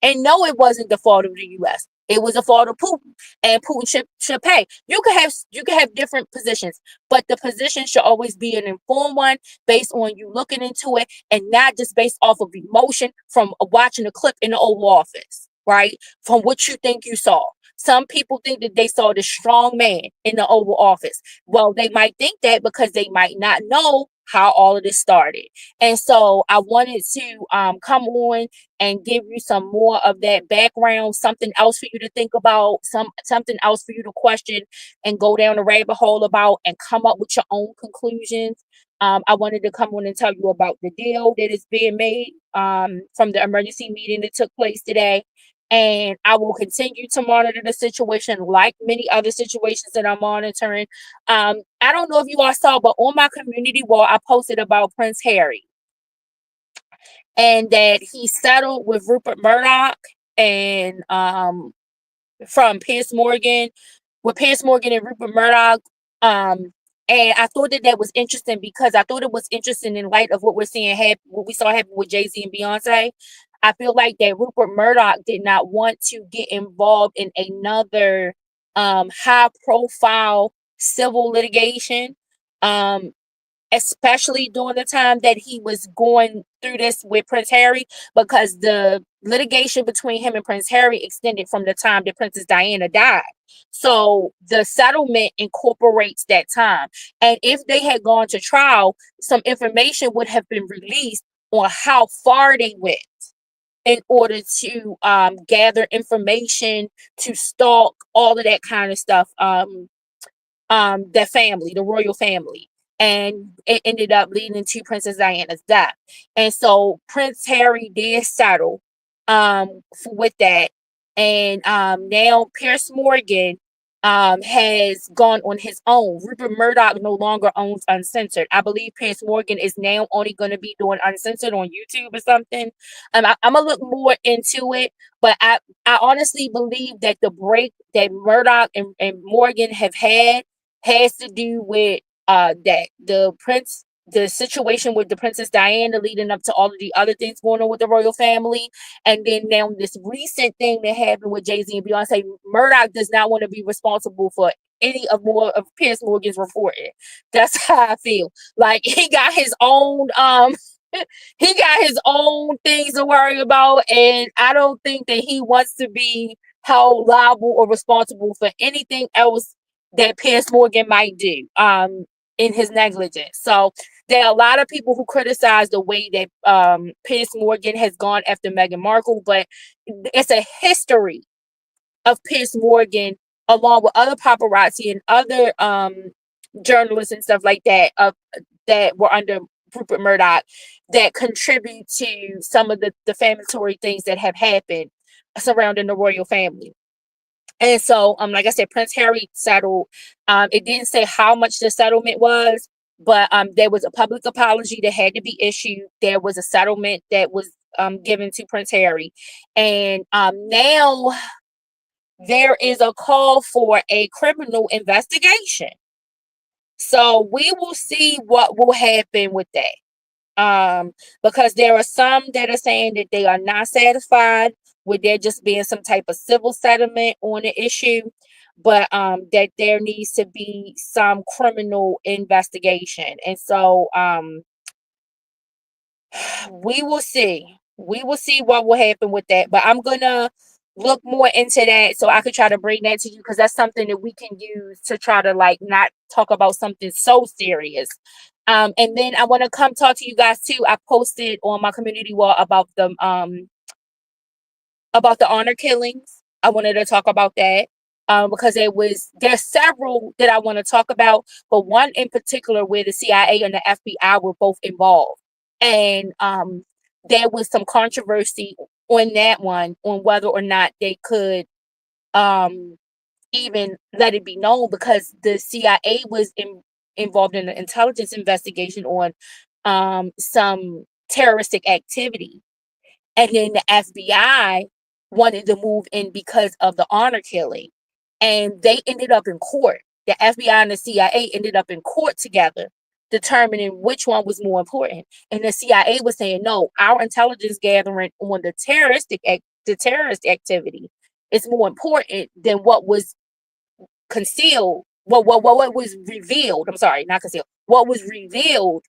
And no, it wasn't the fault of the U.S. It was the fault of Putin, and Putin should pay. You can have different positions, but the position should always be an informed one based on you looking into it, and not just based off of emotion from watching a clip in the Oval Office, right? From what you think you saw. Some people think that they saw the strong man in the Oval Office. Well, they might think that because they might not know how all of this started. And so I wanted to come on and give you some more of that background, something else for you to think about, something else for you to question and go down the rabbit hole about and come up with your own conclusions. I wanted to come on and tell you about the deal that is being made from the emergency meeting that took place today. And I will continue to monitor the situation like many other situations that I'm monitoring. I don't know if you all saw, but on my community wall, I posted about Prince Harry and that he settled with Rupert Murdoch and from Piers Morgan with Piers Morgan and Rupert Murdoch. Um, and I thought that was interesting because I thought it was interesting in light of what we're seeing happen, what we saw happen with Jay-Z and Beyonce. I feel like that Rupert Murdoch did not want to get involved in another high profile civil litigation. Um, Especially during the time that he was going through this with Prince Harry, because the litigation between him and Prince Harry extended from the time that Princess Diana died. So the settlement incorporates that time. And if they had gone to trial, some information would have been released on how far they went in order to gather information, to stalk, all of that kind of stuff. That family, the royal family. And it ended up leading to Princess Diana's death. And so Prince Harry did settle with that. And now Piers Morgan has gone on his own. Rupert Murdoch no longer owns Uncensored. I believe Piers Morgan is now only going to be doing Uncensored on YouTube or something. I'm going to look more into it, but I honestly believe that the break that Murdoch and Morgan have had has to do with that the situation with the Princess Diana leading up to all of the other things going on with the royal family. And then now this recent thing that happened with Jay-Z and Beyonce. Murdoch does not want to be responsible for any of more of Piers Morgan's reporting. That's how I feel. Like he got his own he got his own things to worry about, and I don't think that he wants to be held liable or responsible for anything else that Piers Morgan might do in his negligence. So there are a lot of people who criticize the way that Piers Morgan has gone after Meghan Markle, but it's a history of Piers Morgan along with other paparazzi and other journalists and stuff like that that were under Rupert Murdoch that contribute to some of the defamatory things that have happened surrounding the royal family. And so, like I said, Prince Harry settled. It didn't say how much the settlement was, but there was a public apology that had to be issued. There was a settlement that was given to Prince Harry. And now there is a call for a criminal investigation. So we will see what will happen with that. Because there are some that are saying that they are not satisfied with there just being some type of civil settlement on the issue, but that there needs to be some criminal investigation. And so we will see. We will see what will happen with that. But I'm gonna look more into that so I could try to bring that to you, because that's something that we can use to try to like not talk about something so serious. And then I want to come talk to you guys too. I posted on my community wall about the honor killings. I wanted to talk about that because there's several that I want to talk about, but one in particular where the CIA and the FBI were both involved, and there was some controversy on that one on whether or not they could um, even let it be known, because the CIA was involved in an intelligence investigation on some terroristic activity. And then the FBI wanted to move in because of the honor killing. And they ended up in court. The FBI and the CIA ended up in court together, determining which one was more important. And the CIA was saying, no, our intelligence gathering on the terrorist activity is more important than what was concealed. What was revealed. I'm sorry, not concealed. What was revealed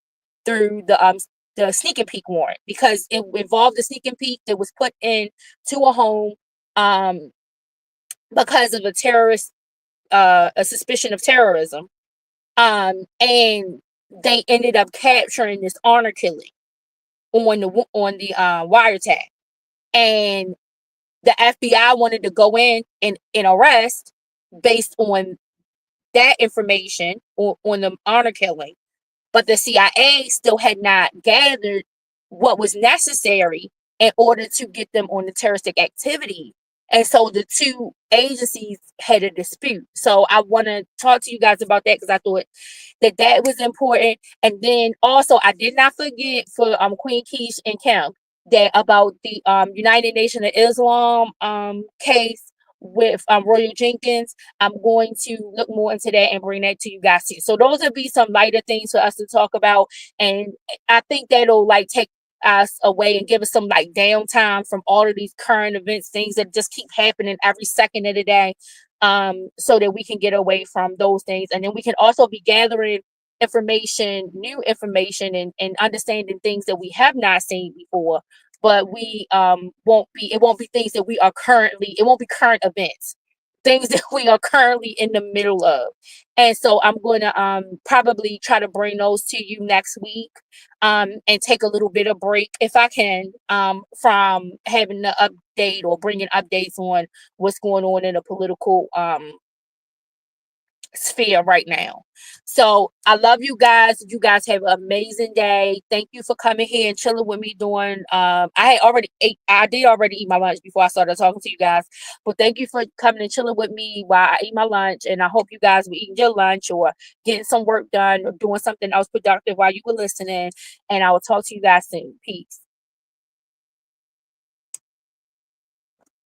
through the sneak and peek warrant, because it involved the sneak and peek that was put in to a home because of a suspicion of terrorism. And they ended up capturing this honor killing on the wiretap, and the FBI wanted to go in and arrest based on that information on the honor killing, but the CIA still had not gathered what was necessary in order to get them on the terroristic activity. And so the two agencies had a dispute. So I want to talk to you guys about that because I thought that was important. And then also, I did not forget for Queen Keish and Kim that about the United Nation of Islam case with Royal Jenkins. I'm going to look more into that and bring that to you guys too. So those will be some lighter things for us to talk about, and I think that'll like take us away and give us some like downtime from all of these current events, things that just keep happening every second of the day, so that we can get away from those things, and then we can also be gathering information, new information, and understanding things that we have not seen before, but we won't be things that we are currently, it won't be current events, things that we are currently in the middle of. And so I'm going to probably try to bring those to you next week, and take a little bit of break if I can, from having the update or bringing updates on what's going on in the political sphere right now. So I love you guys. You guys have an amazing day. Thank you for coming here and chilling with me during I did already eat my lunch before I started talking to you guys. But thank you for coming and chilling with me while I eat my lunch. And I hope you guys were eating your lunch or getting some work done or doing something else productive while you were listening. And I will talk to you guys soon. Peace.